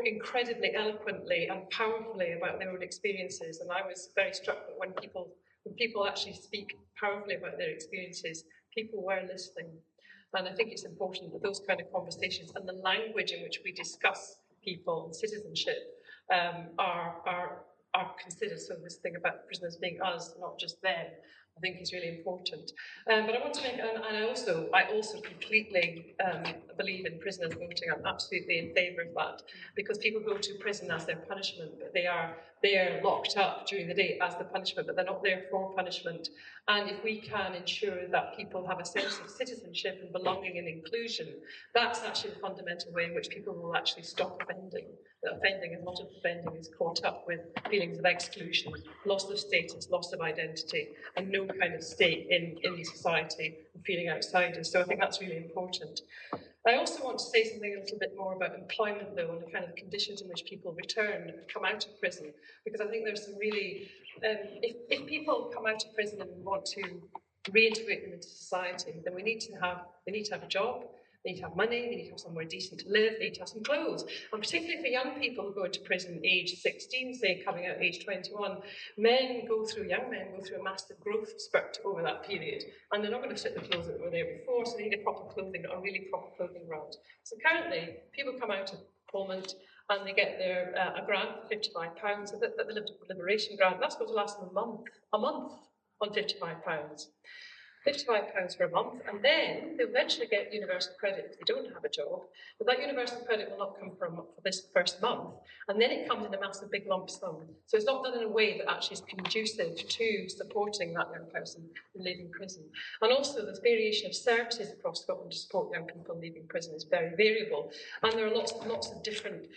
Speaker 3: incredibly eloquently and powerfully about their own experiences. And I was very struck that when people actually speak powerfully about their experiences, people were listening. And I think it's important that those kind of conversations and the language in which we discuss people and citizenship are considered. So this thing about prisoners being us, not just them, I think is really important. But I want to make, and I also completely believe in prisoners voting. I'm absolutely in favour of that, because people go to prison as their punishment, but they are locked up during the day as the punishment, but they're not there for punishment. And if we can ensure that people have a sense of citizenship and belonging and inclusion, that's actually the fundamental way in which people will actually stop offending. That offending, and a lot of offending is caught up with feelings of exclusion, loss of status, loss of identity, and no kind of stake in society and feeling outsiders. So I think that's really important. I also want to say something a little bit more about employment, though, and the kind of conditions in which people return and come out of prison, because I think there's some really, if people come out of prison and want to reintegrate them into society, then they need to have a job. They need to have money, they need to have somewhere decent to live, they need to have some clothes. And particularly for young people who go into prison age 16, say, coming out age 21, young men go through a massive growth spurt over that period. And they're not going to fit the clothes that were there before, so they need a proper clothing, or really proper clothing round. So currently, people come out of Parliament and they get their a grant for £55, the Liberation Grant. That's going to last them a month on £55. £55 for a month, and then they'll eventually get universal credit if they don't have a job. But that universal credit will not come for this first month, and then it comes in a massive big lump sum. So it's not done in a way that actually is conducive to supporting that young person leaving prison. And also the variation of services across Scotland to support young people leaving prison is very variable, and there are lots of different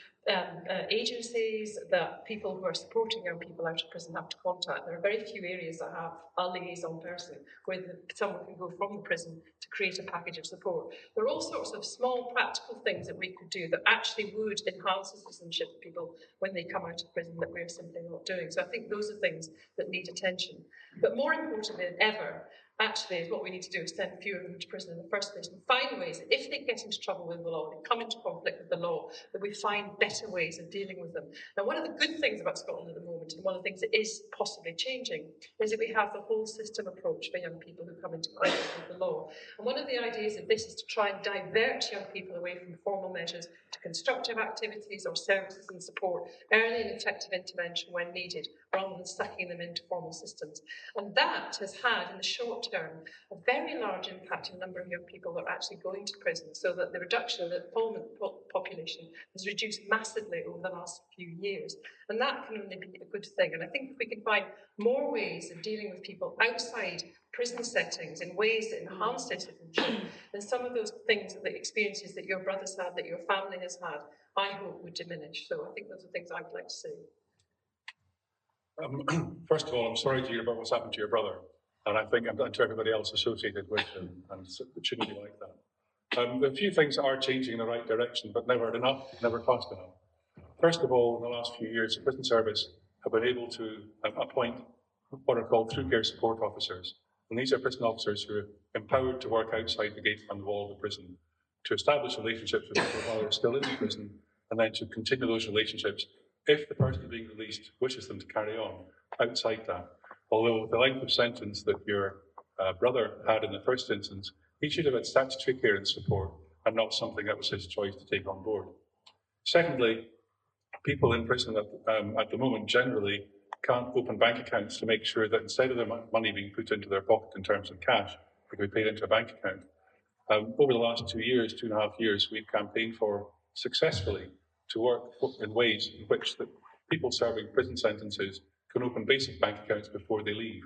Speaker 3: agencies that people who are supporting young people out of prison have to contact. There are very few areas that have a liaison person where someone can go from the prison to create a package of support. There are all sorts of small practical things that we could do that actually would enhance the citizenship of people when they come out of prison that we're simply not doing. So I think those are things that need attention. But more importantly than ever, actually, is what we need to do is send fewer of them to prison in the first place and find ways that if they get into trouble with the law, they come into conflict with the law, that we find better ways of dealing with them. Now, one of the good things about Scotland at the moment, and one of the things that is possibly changing, is that we have the whole system approach for young people who come into conflict with the law. And one of the ideas of this is to try and divert young people away from formal measures to constructive activities or services and support, early and effective intervention when needed, rather than sucking them into formal systems. And that has had, in the short term, a very large impact on the number of young people that are actually going to prison, so that the reduction of the Parliament population has reduced massively over the last few years. And that can only be a good thing. And I think if we can find more ways of dealing with people outside prison settings in ways that enhance their citizenship, then some of those things, the experiences that your brothers had, that your family has had, I hope would diminish. So I think those are things I would like to see.
Speaker 4: First of all, I'm sorry to hear about what's happened to your brother, and I think, and to everybody else associated with him, and it shouldn't be like that. There are a few things that are changing in the right direction, but never enough, never fast enough. First of all, in the last few years, the prison service have been able to appoint what are called through care support officers. And these are prison officers who are empowered to work outside the gate and the wall of the prison, to establish relationships with people while they're still in the prison, and then to continue those relationships if the person being released wishes them to carry on outside that. Although the length of sentence that your brother had in the first instance, he should have had statutory care and support, and not something that was his choice to take on board. Secondly, people in prison at the moment generally can't open bank accounts to make sure that instead of their money being put into their pocket in terms of cash, it can be paid into a bank account. Over the last 2 years, 2.5 years, we've campaigned for successfully to work in ways in which the people serving prison sentences can open basic bank accounts before they leave.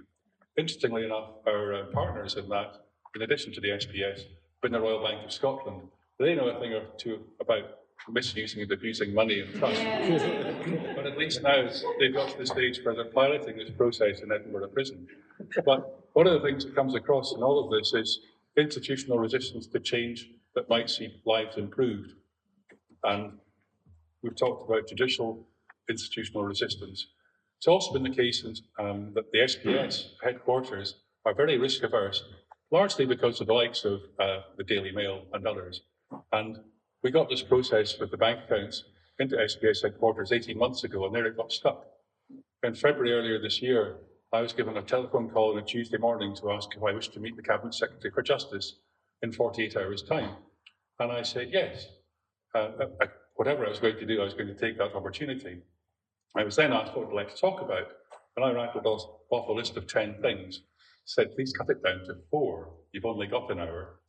Speaker 4: Interestingly enough, our partners in that, in addition to the SPS, been the Royal Bank of Scotland. They know a thing or two about misusing and abusing money and trust. But at least now they've got to the stage where they're piloting this process in Edinburgh prison. But one of the things that comes across in all of this is institutional resistance to change that might see lives improved. And we've talked about judicial institutional resistance. It's also been the case that the SPS headquarters are very risk averse, largely because of the likes of the Daily Mail and others. And we got this process with the bank accounts into SPS headquarters 18 months ago, and there it got stuck. In February earlier this year, I was given a telephone call on a Tuesday morning to ask if I wished to meet the Cabinet Secretary for Justice in 48 hours' time. And I said yes. Whatever I was going to do, I was going to take that opportunity. I was then asked what I'd like to talk about, and I rattled off a list of 10 things, said, please cut it down to 4. You've only got an hour.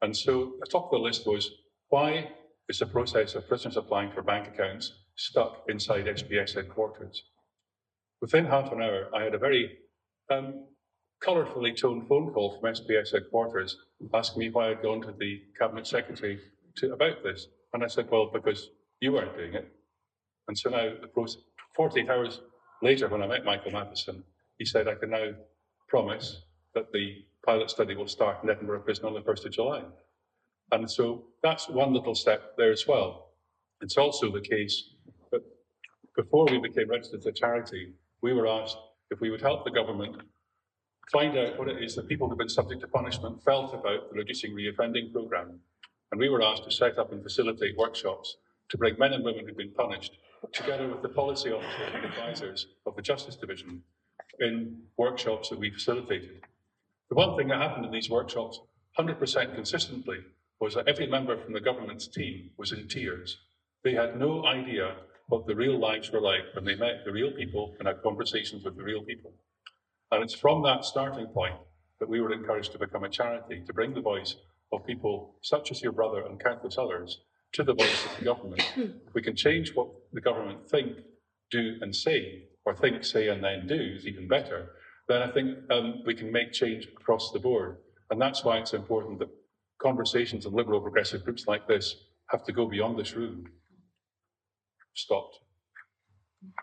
Speaker 4: And so the top of the list was, why is the process of prisoners applying for bank accounts stuck inside SPS headquarters? Within half an hour, I had a very colourfully toned phone call from SPS headquarters asking me why I'd gone to the Cabinet Secretary about this. And I said, well, because you weren't doing it. And so now, 48 hours later, when I met Michael Matheson, he said, I can now promise that the pilot study will start in Edinburgh prison on the 1st of July. And so that's one little step there as well. It's also the case that before we became registered as a charity, we were asked if we would help the government find out what it is that people who've been subject to punishment felt about the Reducing Reoffending programme. And we were asked to set up and facilitate workshops to bring men and women who've been punished together with the policy officers and advisors of the Justice Division in workshops that we facilitated. The one thing that happened in these workshops 100% consistently was that every member from the government's team was in tears. They had no idea what the real lives were like when they met the real people and had conversations with the real people. And it's from that starting point that we were encouraged to become a charity, to bring the voice of people such as your brother and countless others to the voice of the government. If we can change what the government think, do and say, or think, say and then do is even better, then I think we can make change across the board. And that's why it's important that conversations in liberal progressive groups like this have to go beyond this room. Stopped.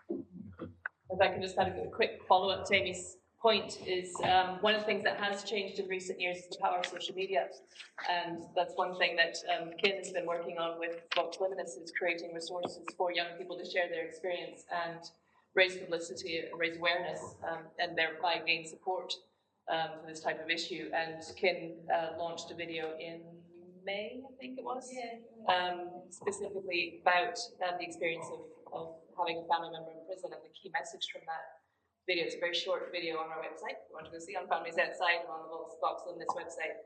Speaker 6: If I can just have a quick follow-up to Amy's point is one of the things that has changed in recent years is the power of social media. And that's one thing that Kin has been working on with Vox Liminis, is creating resources for young people to share their experience and raise publicity, raise awareness, and thereby gain support for this type of issue. And Kin launched a video in May, I think it was, specifically about the experience of having a family member in prison, and the key message from that video. It's a very short video on our website. If you want to go see on Families Outside and on the Vox Liminis website,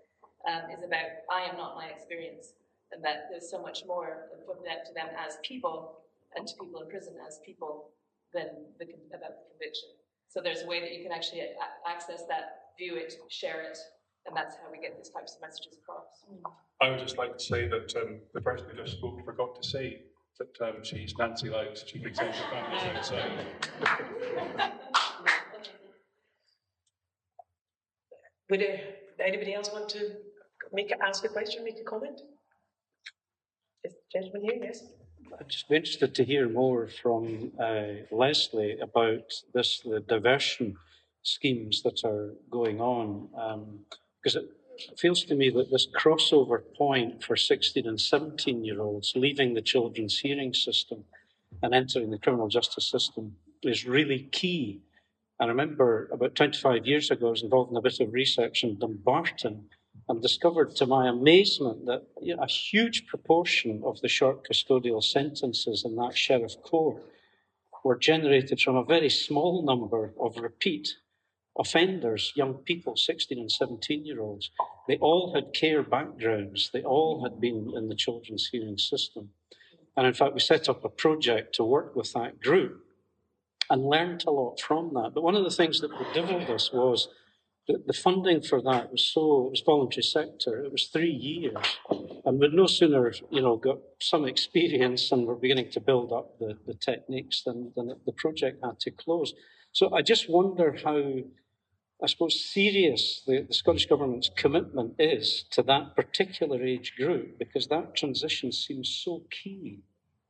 Speaker 6: is about I am not my experience, and that there's so much more put to them as people and to people in prison as people than about the conviction. So there's a way that you can actually access that, view it, share it, and that's how we get these types of messages across.
Speaker 4: I would just like to say that the person who just spoke forgot to say that she's Nancy Loucks, Chief Executive of Families Outside.
Speaker 1: Would anybody else want to ask a question, make a comment? Yes, gentleman here, yes.
Speaker 7: I'd just be interested to hear more from Lesley about the diversion schemes that are going on, because it feels to me that this crossover point for 16 and 17-year-olds leaving the children's hearing system and entering the criminal justice system is really key. I remember about 25 years ago, I was involved in a bit of research in Dumbarton and discovered to my amazement that a huge proportion of the short custodial sentences in that sheriff court were generated from a very small number of repeat offenders, young people, 16 and 17-year-olds. They all had care backgrounds. They all had been in the children's hearing system. And in fact, we set up a project to work with that group and learned a lot from that. But one of the things that bedevilled us was that the funding for that was it was voluntary sector. It was 3 years. And we'd no sooner, got some experience and were beginning to build up the techniques than the project had to close. So I just wonder how, I suppose, serious the Scottish Government's commitment is to that particular age group, because that transition seems so key.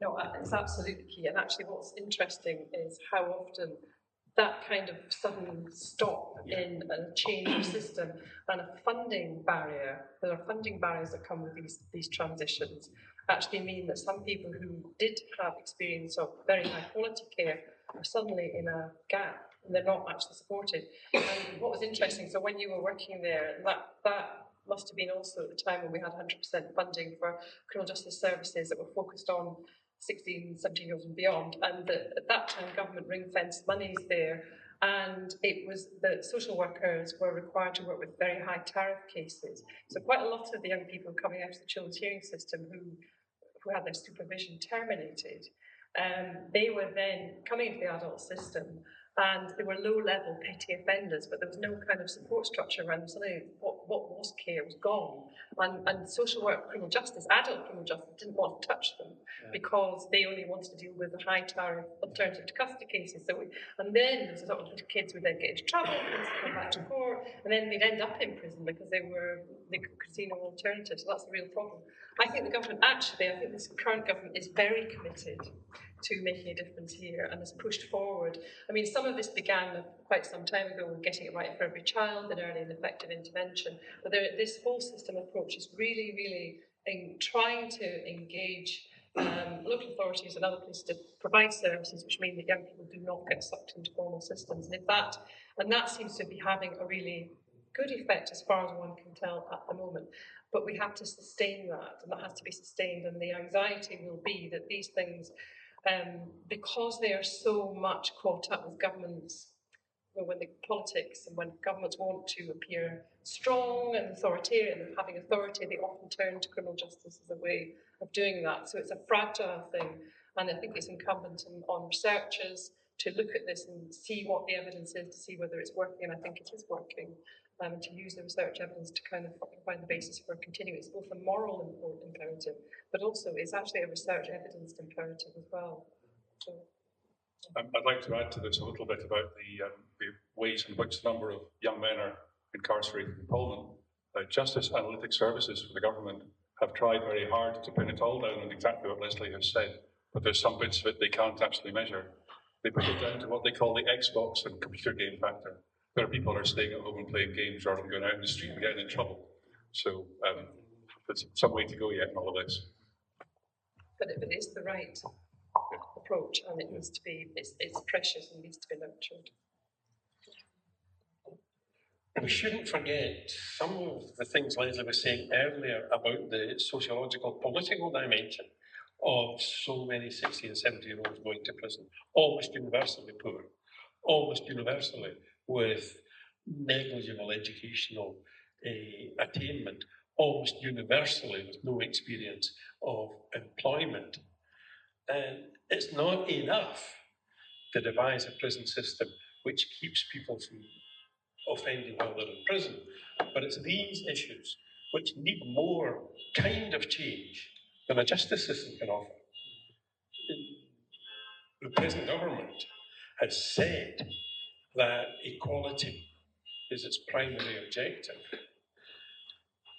Speaker 3: No, it's absolutely key. And actually what's interesting is how often that kind of sudden stop in a change of system and a funding barrier, there are funding barriers that come with these transitions, actually mean that some people who did have experience of very high quality care are suddenly in a gap and they're not actually supported. And what was interesting, so when you were working there, that must have been also at the time when we had 100% funding for criminal justice services that were focused on 16, 17-year-olds and beyond, and at that time government ring-fenced monies there, and it was the social workers were required to work with very high tariff cases. So quite a lot of the young people coming out of the children's hearing system who had their supervision terminated, they were then coming into the adult system, and they were low-level petty offenders, but there was no kind of support structure around them. Suddenly, what was care was gone, and social work, criminal justice, adult criminal justice didn't want to touch them because they only wanted to deal with the high tariff alternative to custody cases. And then there's a lot of kids would then get into trouble, kids would come back to court, and then they'd end up in prison because they could see no alternative. So that's the real problem. I think the government this current government is very committed to making a difference here and has pushed forward. I mean, some of this began quite some time ago with getting it right for every child and early and effective intervention. But this whole system approach is really, really trying to engage local authorities and other places to provide services which mean that young people do not get sucked into formal systems. And that seems to be having a really good effect as far as one can tell at the moment. But we have to sustain that, and that has to be sustained. And the anxiety will be that these things, because they are so much caught up with governments, when the politics and when governments want to appear strong and authoritarian and having authority, they often turn to criminal justice as a way of doing that. So it's a fragile thing, and I think it's incumbent on researchers to look at this and see what the evidence is, to see whether it's working, and I think it is working, to use the research evidence to kind of find the basis for continuing. It's both a moral imperative, but also it's actually a research evidence imperative as well. So,
Speaker 4: I'd like to add to this a little bit about the ways in which a number of young men are incarcerated in Poland. Justice Analytic Services for the government have tried very hard to pin it all down on exactly what Lesley has said, but there's some bits of it they can't actually measure. They put it down to what they call the Xbox and computer game factor, where people are staying at home and playing games rather than going out in the street and getting in trouble. So there's some way to go yet in all of this.
Speaker 3: But it is the right approach, and it needs to be, it's precious and needs to be nurtured.
Speaker 2: We shouldn't forget some of the things Lesley was saying earlier about the sociological, political dimension of so many 60 and 70-year-olds going to prison, almost universally poor, almost universally with negligible educational attainment, almost universally with no experience of employment. And it's not enough to devise a prison system which keeps people from offending while they're in prison, but it's these issues which need more kind of change than a justice system can offer. The present government has said that equality is its primary objective.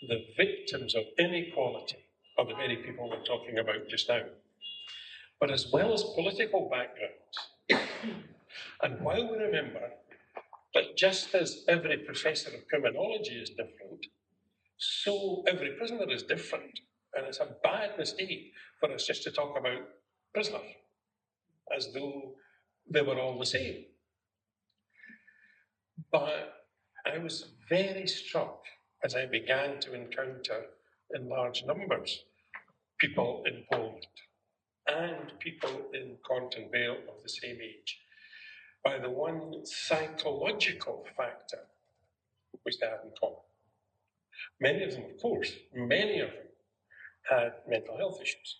Speaker 2: The victims of inequality are the very people we're talking about just now. But as well as political backgrounds, and while we remember that just as every professor of criminology is different, so every prisoner is different. And it's a bad mistake for us just to talk about prisoners as though they were all the same. But I was very struck as I began to encounter in large numbers people in Poland and people in Cornton Vale of the same age by the one psychological factor which they had in common. Many of them, of course, many of them had mental health issues.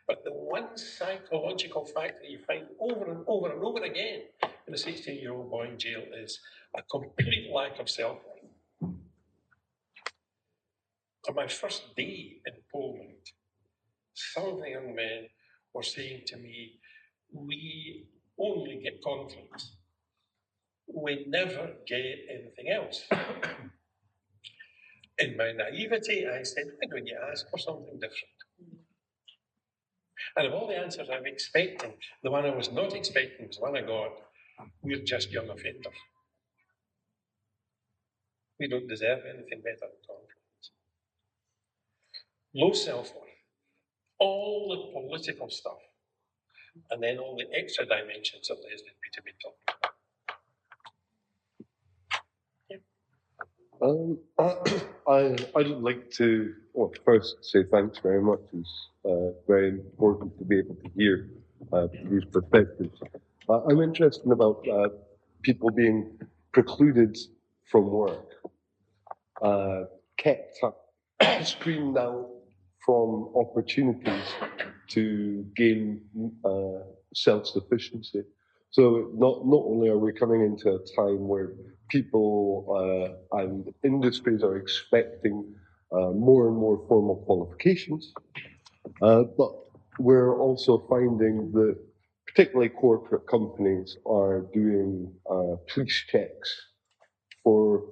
Speaker 2: But the one psychological factor you find over and over and over again in a 16-year-old boy in jail is a complete lack of self-worth. On my first day in Poland, some of the young men were saying to me, we only get conflicts. We never get anything else. In my naivety, I said, why don't you ask for something different? And of all the answers I'm expecting, the one I was not expecting was one I got, we're just young offenders. We don't deserve anything better than confidence. Low self-worth, all the political stuff, and then all the extra dimensions that Lesley and Peter been talking about.
Speaker 8: I'd like to, well, first say thanks very much. It's very important to be able to hear these perspectives. I'm interested about people being precluded from work, kept screened out from opportunities to gain self-sufficiency. So not only are we coming into a time where people and industries are expecting more and more formal qualifications, but we're also finding that particularly corporate companies are doing police checks for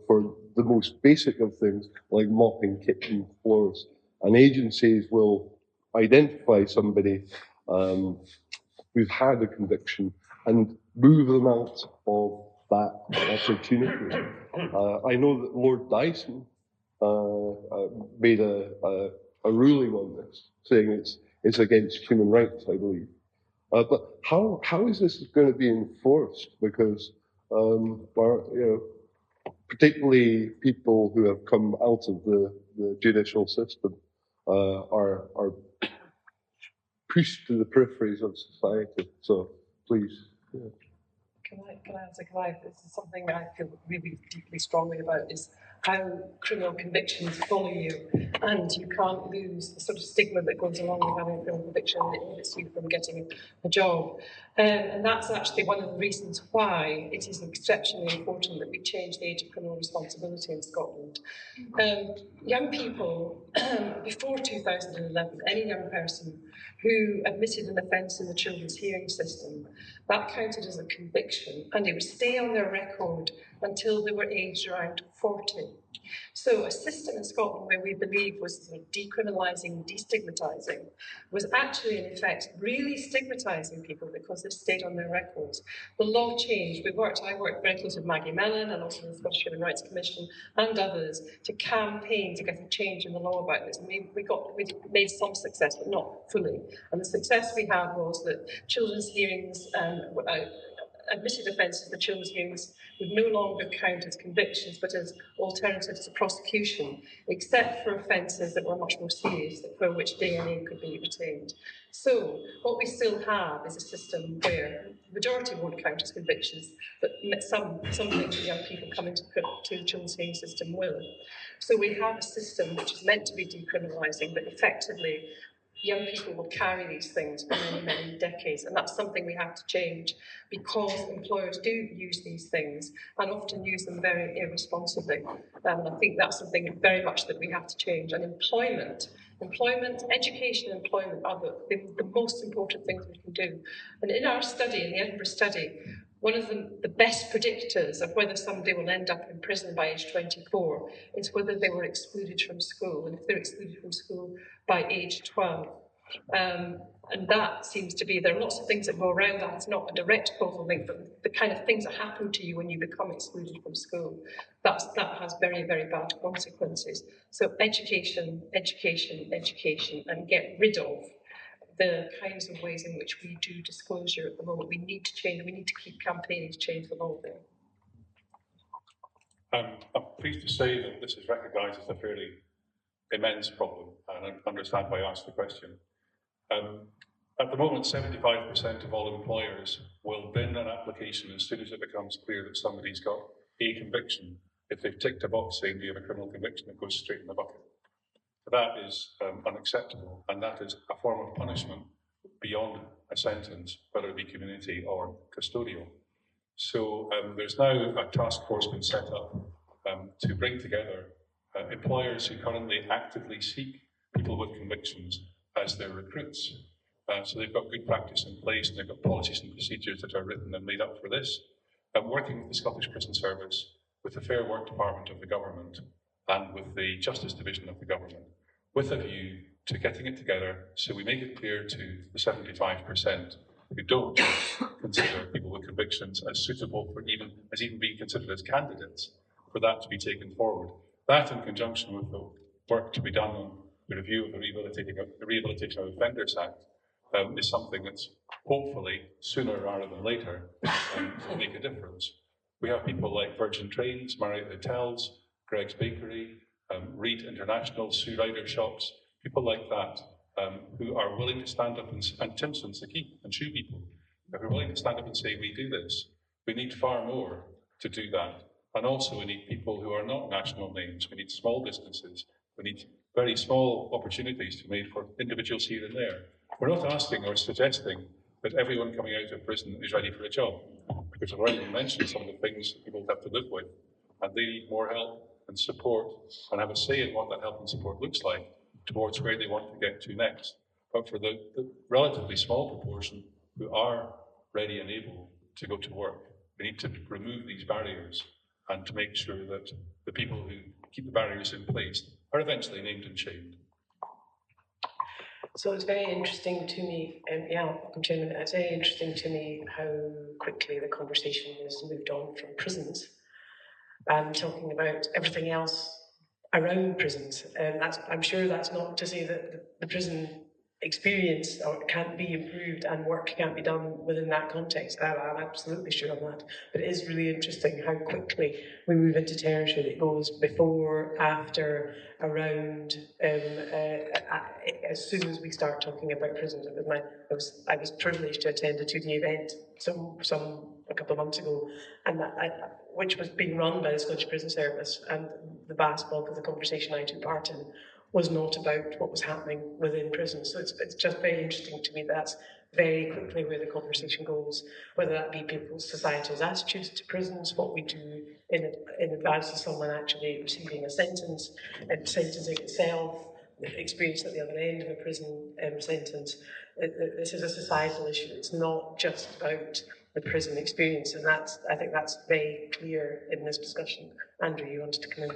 Speaker 8: the most basic of things, like mopping kitchen floors. And agencies will identify somebody who's had a conviction and move them out of that opportunity. I know that Lord Dyson made a ruling on this, saying it's against human rights, I believe. But how is this going to be enforced? Because particularly people who have come out of the judicial system are pushed to the peripheries of society. So please. Yeah.
Speaker 3: Can I answer? This is something I feel really deeply strongly about, is how criminal convictions follow you, and you can't lose the sort of stigma that goes along with having a criminal conviction that inhibits you from getting a job. And that's actually one of the reasons why it is exceptionally important that we change the age of criminal responsibility in Scotland. Young people, before 2011, any young person who admitted an offence in the children's hearing system, that counted as a conviction, and it would stay on their record until they were aged around 40. So a system in Scotland where we believe was sort of decriminalising, destigmatising, was actually in effect really stigmatising people because they stayed on their records. The law changed. I worked very closely with McLellan and also the Scottish Human Rights Commission and others to campaign to get a change in the law about this. And we made some success, but not fully. And the success we had was that children's hearings, admitted offences for children's hearings would no longer count as convictions but as alternatives to prosecution, except for offences that were much more serious, for which DNA could be retained. So what we still have is a system where the majority won't count as convictions, but some young people coming to the children's hearing system will. So we have a system which is meant to be decriminalising, but effectively young people will carry these things for many, many decades, and that's something we have to change, because employers do use these things and often use them very irresponsibly. And I think that's something very much that we have to change. And employment, education and employment are the most important things we can do. And in our study, in the Edinburgh study, one of the best predictors of whether somebody will end up in prison by age 24 is whether they were excluded from school, and if they're excluded from school by age 12. And that seems to be, there are lots of things that go around that. It's not a direct causal link, but the kind of things that happen to you when you become excluded from school, that has very, very bad consequences. So education, education, education, and get rid of the kinds of ways in which we do disclosure at the moment. We need to change, we need to keep campaigning to change the law there.
Speaker 4: I'm pleased to say that this is recognised as a fairly immense problem, and I understand why I asked the question. At the moment, 75% of all employers will bin an application as soon as it becomes clear that somebody's got a conviction. If they've ticked a box saying they have a criminal conviction, it goes straight in the bucket. That is unacceptable, and that is a form of punishment beyond a sentence, whether it be community or custodial. So there's now a task force been set up to bring together employers who currently actively seek people with convictions as their recruits. So they've got good practice in place, and they've got policies and procedures that are written and made up for this. Working with the Scottish Prison Service, with the Fair Work Department of the government, and with the Justice Division of the government, with a view to getting it together so we make it clear to the 75% who don't consider people with convictions as suitable for even being considered as candidates, for that to be taken forward. That, in conjunction with the work to be done on the review of the Rehabilitation of Offenders Act, is something that's hopefully sooner rather than later will make a difference. We have people like Virgin Trains, Marriott Hotels, Greg's Bakery, Reed International, Sue Rider Shops, people like that who are willing to stand up, and Timpson's the key, and shoe people, who are willing to stand up and say, we do this. We need far more to do that. And also we need people who are not national names. We need small businesses. We need very small opportunities to be made for individuals here and there. We're not asking or suggesting that everyone coming out of prison is ready for a job, because I've already mentioned some of the things that people have to live with, and they need more help and support, and have a say in what that help and support looks like towards where they want to get to next. But for the relatively small proportion who are ready and able to go to work, we need to remove these barriers and to make sure that the people who keep the barriers in place are eventually named and shamed.
Speaker 1: So it's very interesting to me, Chairman, it's very interesting to me how quickly the conversation has moved on from prisons and talking about everything else around prisons. I'm sure that's not to say that the prison experience can't be improved and work can't be done within that context. I'm absolutely sure on that. But it is really interesting how quickly we move into territory that goes before, after, around, as soon as we start talking about prisons. I was privileged to attend a 2-day event a couple of months ago, and which was being run by the Scottish Prison Service, and the vast bulk of the conversation I took part in was not about what was happening within prisons. So it's just very interesting to me that that's very quickly where the conversation goes, whether that be people's societal attitudes to prisons, what we do in advance of someone actually receiving a sentence, and sentencing itself, the experience at the other end of a prison sentence. This is a societal issue. It's not just about the prison experience, and I think that's very clear in this discussion. Andrew, you wanted to come in?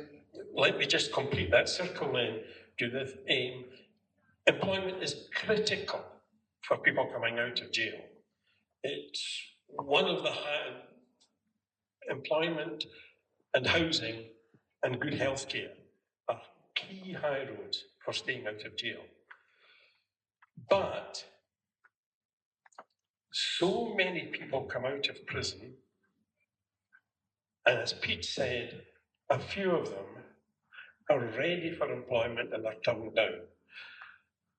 Speaker 2: Let me just complete that circle then, Judith. Employment is critical for people coming out of jail. It's one of the employment and housing and good health care are key high roads for staying out of jail. But so many people come out of prison, and as Pete said, a few of them are ready for employment and are turned down.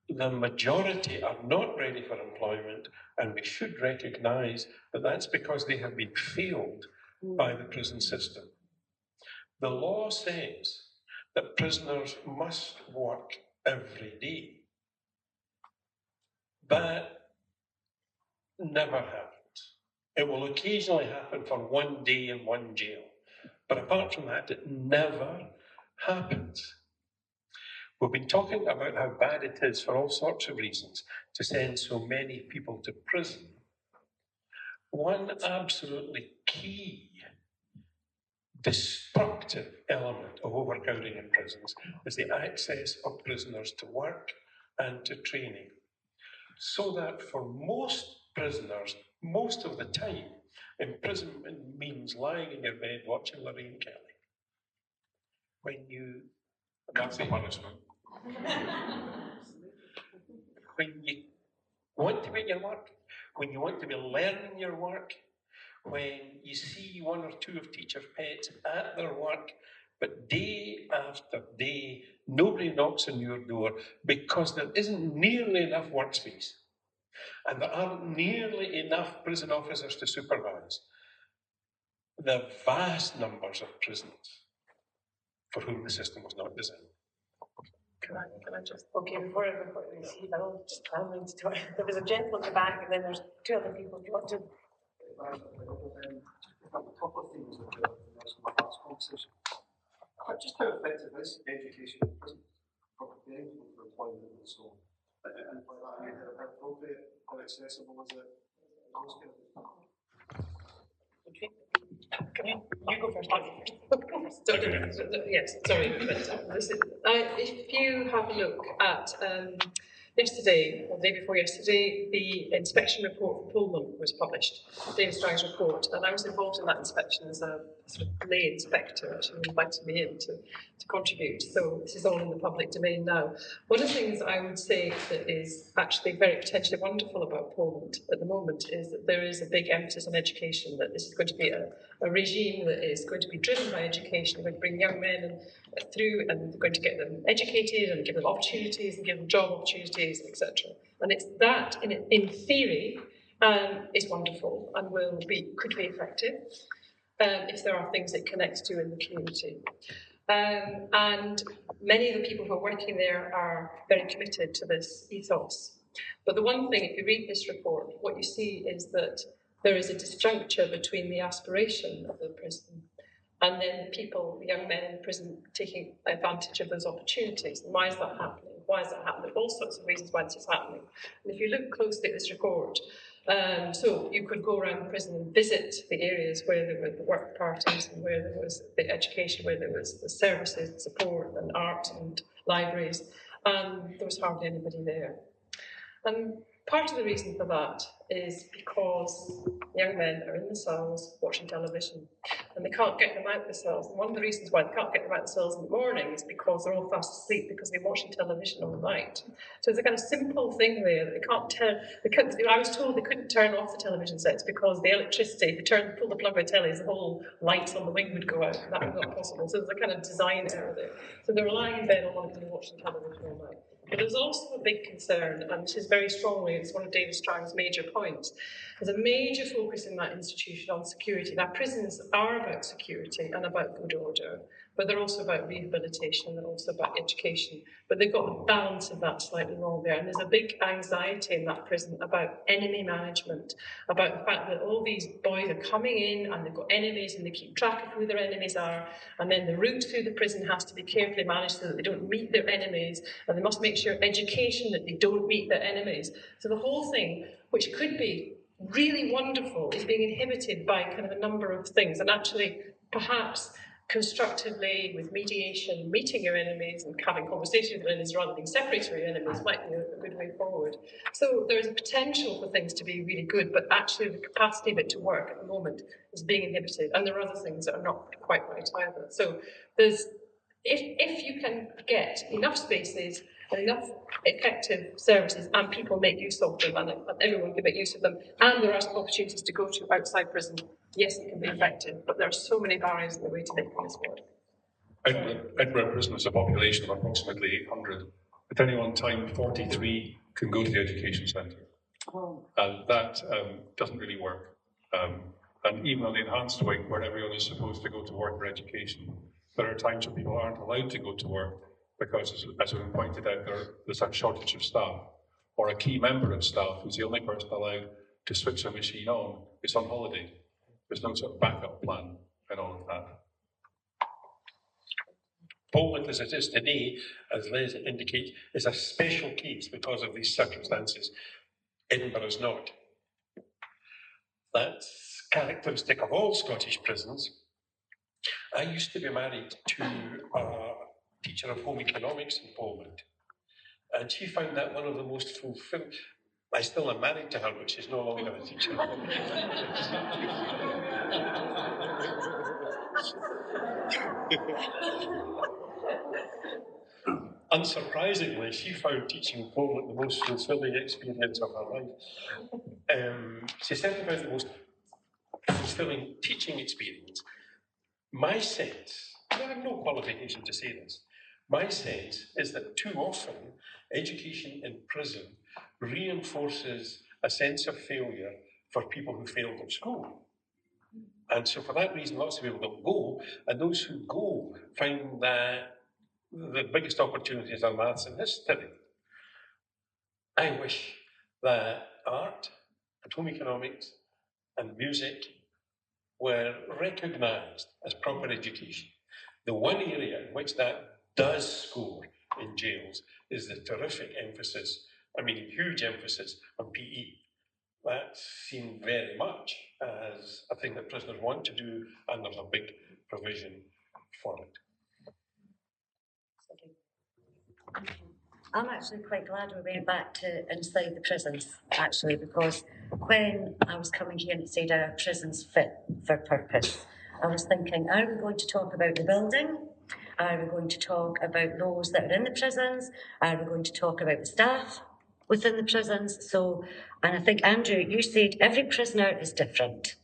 Speaker 2: The majority are not ready for employment, and we should recognise that that's because they have been failed by the prison system. The law says that prisoners must work every day. That never happens. It will occasionally happen for one day in one jail, but apart from that, it never happens. We've been talking about how bad it is for all sorts of reasons to send so many people to prison. one absolutely key destructive element of overcrowding in prisons is the access of prisoners to work and to training. So that for most prisoners, most of the time, imprisonment means lying in your bed watching Lorraine Kelly.
Speaker 4: That's a punishment.
Speaker 2: When you want to be in your work, when you want to be learning your work, when you see one or two of teachers' pets at their work, but day after day, nobody knocks on your door because there isn't nearly enough workspace and there aren't nearly enough prison officers to supervise the vast numbers of prisoners for whom the system was not designed.
Speaker 1: Can I just, okay, before we see that, I'll just comment to it. There was a gentleman in the back, and then there's two other people. Do you want to?
Speaker 9: A couple of things that the last conversation. Just how effective is education in prison for preparing people for employment and so on? And by that I mean how appropriate, how accessible is it? Those kind of things.
Speaker 3: Can you go first? Yes, sorry. But if you have a look at yesterday, or the day before yesterday, the inspection report for Pullman was published, David Strang's report, and I was involved in that inspection as a sort of lay inspector, actually invited me in to contribute. So this is all in the public domain now. One of the things I would say that is actually very potentially wonderful about Poland at the moment is that there is a big emphasis on education, that this is going to be a regime that is going to be driven by education. We're going to bring young men through and they're going to get them educated and give them opportunities and give them job opportunities, etc. And it's that, in theory, is wonderful and could be effective if there are things it connects to in the community. And many of the people who are working there are very committed to this ethos. But the one thing, if you read this report, what you see is that there is a disjuncture between the aspiration of the prison and then the people, the young men in prison, taking advantage of those opportunities. And why is that happening? Why is that happening? All sorts of reasons why this is happening. And if you look closely at this report, so you could go around the prison and visit the areas where there were the work parties and where there was the education, where there was the services and support and art and libraries, and there was hardly anybody there. And part of the reason for that is because young men are in the cells watching television and they can't get them out of the cells. And one of the reasons why they can't get them out of the cells in the morning is because they're all fast asleep because they're watching television all night. So there's a kind of simple thing there that they can't tell. I was told they couldn't turn off the television sets because the electricity, if you pull the plug of the telly, the whole lights on the wing would go out. And that was not possible. So there's a kind of design error there. So they're lying in bed all night and watching television all night. But there's also a big concern, and this is very strongly, it's one of David Strang's major points. There's a major focus in that institution on security. Now, prisons are about security and about good order, but they're also about rehabilitation and they're also about education. But they've got the balance of that slightly wrong there. And there's a big anxiety in that prison about enemy management, about the fact that all these boys are coming in and they've got enemies and they keep track of who their enemies are. And then the route through the prison has to be carefully managed so that they don't meet their enemies. And they must make sure education that they don't meet their enemies. So the whole thing, which could be really wonderful, is being inhibited by kind of a number of things. And actually, perhaps constructively, with mediation, meeting your enemies and having conversations with your enemies rather than separating your enemies might be a good way forward. So there is a potential for things to be really good, but actually the capacity of it to work at the moment is being inhibited. And there are other things that are not quite right either. So there's, if you can get enough spaces and enough effective services and people make use of them and everyone can make use of them and there are some opportunities to go to outside prison, yes, it can be effective, but there are so many barriers in the way to making this work.
Speaker 4: Edinburgh prison has a population of approximately 800. At any one time, 43 can go to the education centre. And that doesn't really work. And even on the enhanced wing, where everyone is supposed to go to work for education, there are times when people aren't allowed to go to work because, as has been pointed out, there's a shortage of staff, or a key member of staff who's the only person allowed to switch a machine on is on holiday. There's no sort of backup plan and all of that.
Speaker 2: Poland, as it is today, as Lesley indicates, is a special case because of these circumstances. Edinburgh is not. That's characteristic of all Scottish prisons. I used to be married to a teacher of home economics in Poland, and she found that one of the most fulfilling. I still am married to her, but she's no longer a teacher of home economics. Unsurprisingly, she found teaching in Poland the most fulfilling experience of her life. She said about the most fulfilling teaching experience. My sense, and I have no qualification to say this, my sense is that too often education in prison reinforces a sense of failure for people who failed at school. And so for that reason, lots of people don't go, and those who go find that the biggest opportunities are maths and history. I wish that art and home economics and music were recognised as proper education. The one area in which that does score in jails is the terrific emphasis, huge emphasis on PE. That's seen very much as a thing that prisoners want to do, and there's a big provision for it.
Speaker 10: I'm actually quite glad we went back to inside the prisons, actually, because when I was coming here and it said our prisons fit for purpose, I was thinking, are we going to talk about the building? Are we going to talk about those that are in the prisons? Are we going to talk about the staff within the prisons? And I think, Andrew, you said every prisoner is different.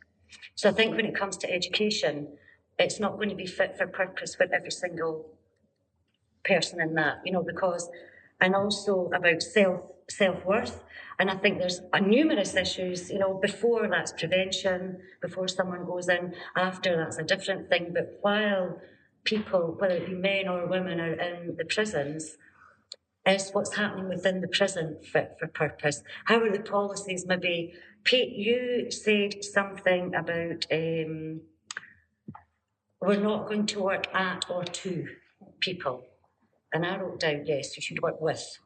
Speaker 10: So I think when it comes to education, it's not going to be fit for purpose for every single person in that, and also about self-worth. And I think there's numerous issues, before that's prevention, before someone goes in, after that's a different thing. But while people, whether it be men or women, are in the prisons, is what's happening within the prison fit for purpose? How are the policies? Maybe, Pete, you said something about we're not going to work at or to people. And I wrote down, yes, you should work with.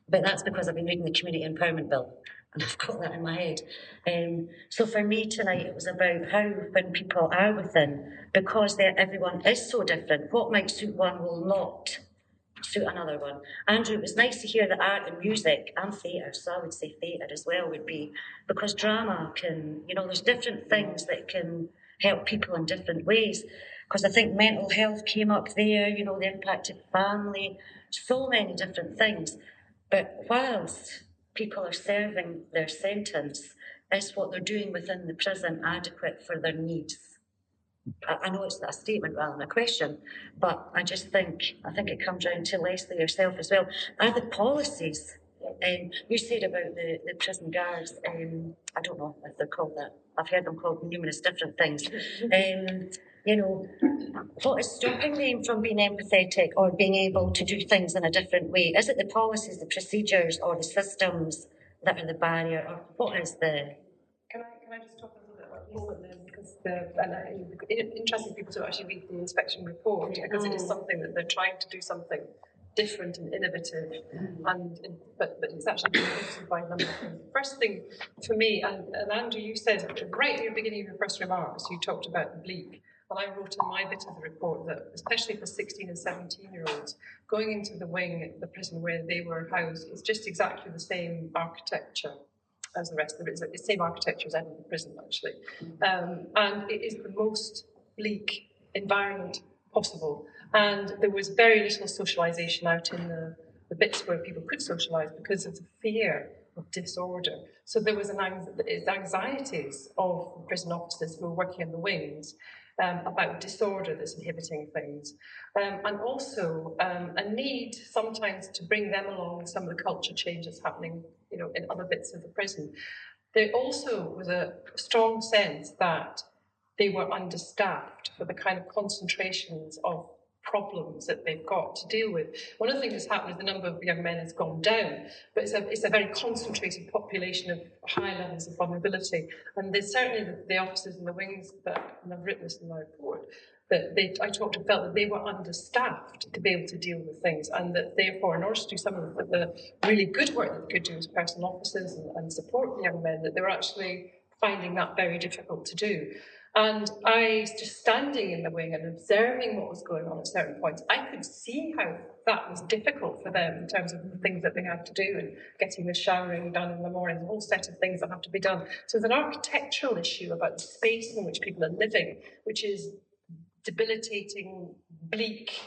Speaker 10: But that's because I've been reading the Community Empowerment Bill, and I've got that in my head. So for me tonight, it was about how, when people are within, because everyone is so different, what might suit one will not suit another one. Andrew, it was nice to hear that art and music and theatre, so I would say theatre as well would be, because drama can, there's different things that can help people in different ways. Because I think mental health came up there, the impact of family, so many different things. But whilst people are serving their sentence, is what they're doing within the prison adequate for their needs? I know it's a statement rather than a question, but I think it comes down to Lesley yourself as well. Are the policies, you said about the prison guards, I don't know if they're called that. I've heard them called numerous different things. What is stopping them from being empathetic or being able to do things in a different way? Is it the policies, the procedures, or the systems that are the barrier, or what is the...
Speaker 3: Can I just talk a little bit about Poland then? Because interesting people to actually read the inspection report, because it is something that they're trying to do something different and innovative, but it's actually being limited by a number of things. The first thing for me, and Andrew, you said right at the beginning of your first remarks, you talked about the bleak. And I wrote in my bit of the report that, especially for 16 and 17-year-olds, going into the wing at the prison where they were housed is just exactly the same architecture as the rest of it. It's the same architecture as Edinburgh prison, actually. And it is the most bleak environment possible. And there was very little socialisation out in the bits where people could socialise because of the fear of disorder. So there was anxieties of prison officers who were working in the wings about disorder that's inhibiting things, and also a need sometimes to bring them along with some of the culture change that's happening, in other bits of the prison. There also was a strong sense that they were understaffed for the kind of concentrations of problems that they've got to deal with. One of the things that's happened is the number of young men has gone down, but it's a very concentrated population of high levels of vulnerability. And there's certainly the officers in the wings, and I've written this in my report, that I felt that they were understaffed to be able to deal with things, and that therefore, in order to do some of the really good work that they could do as personal officers and support the young men, that they were actually finding that very difficult to do. And I, just standing in the wing and observing what was going on at certain points, I could see how that was difficult for them in terms of the things that they had to do and getting the showering done in the morning, a whole set of things that have to be done. So there's an architectural issue about the space in which people are living, which is debilitating, bleak,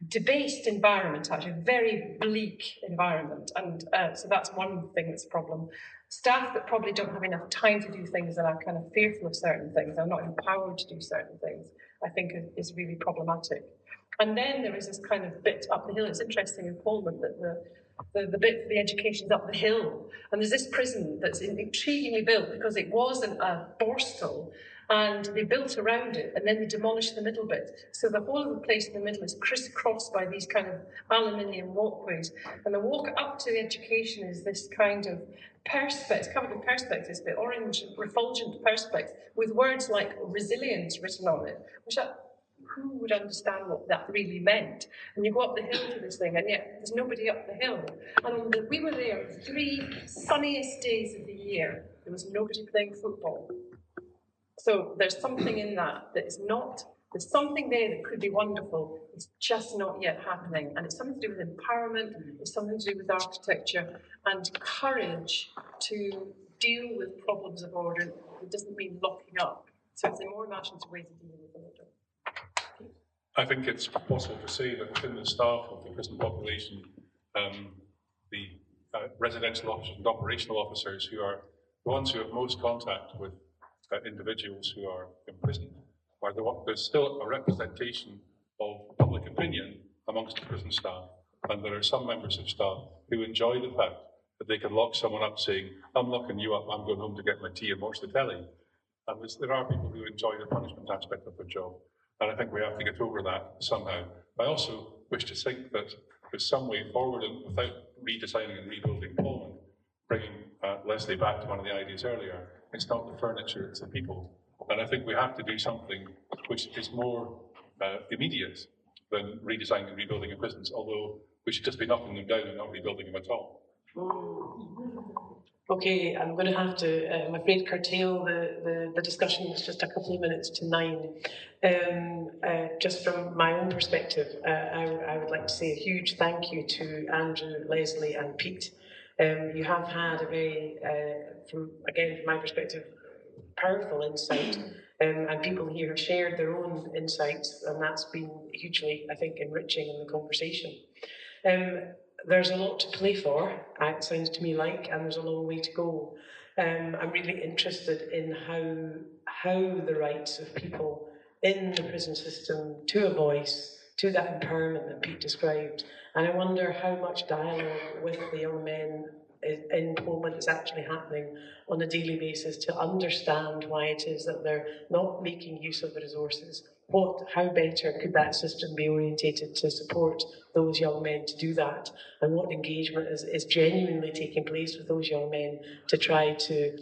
Speaker 3: debased environment, actually, very bleak environment. And so that's one thing that's a problem. Staff that probably don't have enough time to do things and are kind of fearful of certain things, are not empowered to do certain things, I think is really problematic. And then there is this kind of bit up the hill. It's interesting in Pullman that the bit for the education is up the hill. And there's this prison that's intriguingly built because it wasn't a borstal, and they built around it, and then they demolished the middle bit. So the whole of the place in the middle is crisscrossed by these kind of aluminium walkways. And the walk up to the education is this kind of perspex, covered in perspex, this bit orange, refulgent perspex, with words like resilience written on it, which who would understand what that really meant? And you go up the hill to this thing, and yet there's nobody up the hill. And we were there 3 sunniest days of the year. There was nobody playing football. So there's something in that is not, there's something there that could be wonderful, it's just not yet happening. And it's something to do with empowerment, it's something to do with architecture, and courage to deal with problems of order. It doesn't mean locking up. So it's a more imaginative way to deal with order.
Speaker 4: I think it's possible to say that within the staff of the prison population, the residential officers and operational officers, who are the ones who have most contact with individuals who are imprisoned, there's still a representation of public opinion amongst the prison staff, and there are some members of staff who enjoy the fact that they can lock someone up saying, I'm locking you up, I'm going home to get my tea and watch the telly. And there are people who enjoy the punishment aspect of their job, and I think we have to get over that somehow. I also wish to think that there's some way forward, and without redesigning and rebuilding Pullman, bringing Lesley back to one of the ideas earlier, it's not the furniture, it's the people. And I think we have to do something which is more immediate than redesigning and rebuilding prisons, although we should just be knocking them down and not rebuilding them at all.
Speaker 1: Okay, I'm going to have to, I'm afraid, curtail the discussion. It's just a couple of minutes to 9. Just from my own perspective, I would like to say a huge thank you to Andrew, Lesley and Pete. You have had a very, from my perspective, powerful insight, and people here have shared their own insights, and that's been hugely, I think, enriching in the conversation. There's a lot to play for, it sounds to me like, and there's a long way to go. I'm really interested in how the rights of people in the prison system to a voice, to that empowerment that Pete described, and I wonder how much dialogue with the young men in Pullman is actually happening on a daily basis to understand why it is that they're not making use of the resources. How better could that system be orientated to support those young men to do that, and what engagement is genuinely taking place with those young men to try to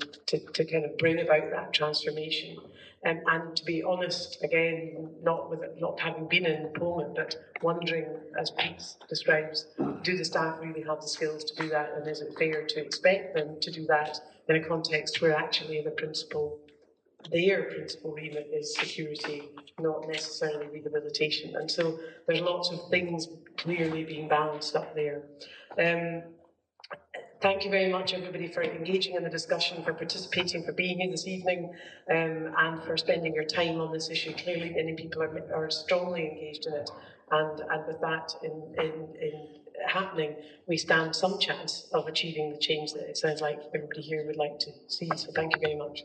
Speaker 1: kind of bring about that transformation. And to be honest, again, not having been in Pullman, but wondering, as Pete describes, do the staff really have the skills to do that, and is it fair to expect them to do that in a context where actually their principal remit is security, not necessarily rehabilitation. And so there's lots of things clearly being balanced up there. Thank you very much, everybody, for engaging in the discussion, for participating, for being here this evening, and for spending your time on this issue. Clearly, many people are strongly engaged in it, and with that in happening, we stand some chance of achieving the change that it sounds like everybody here would like to see. So thank you very much.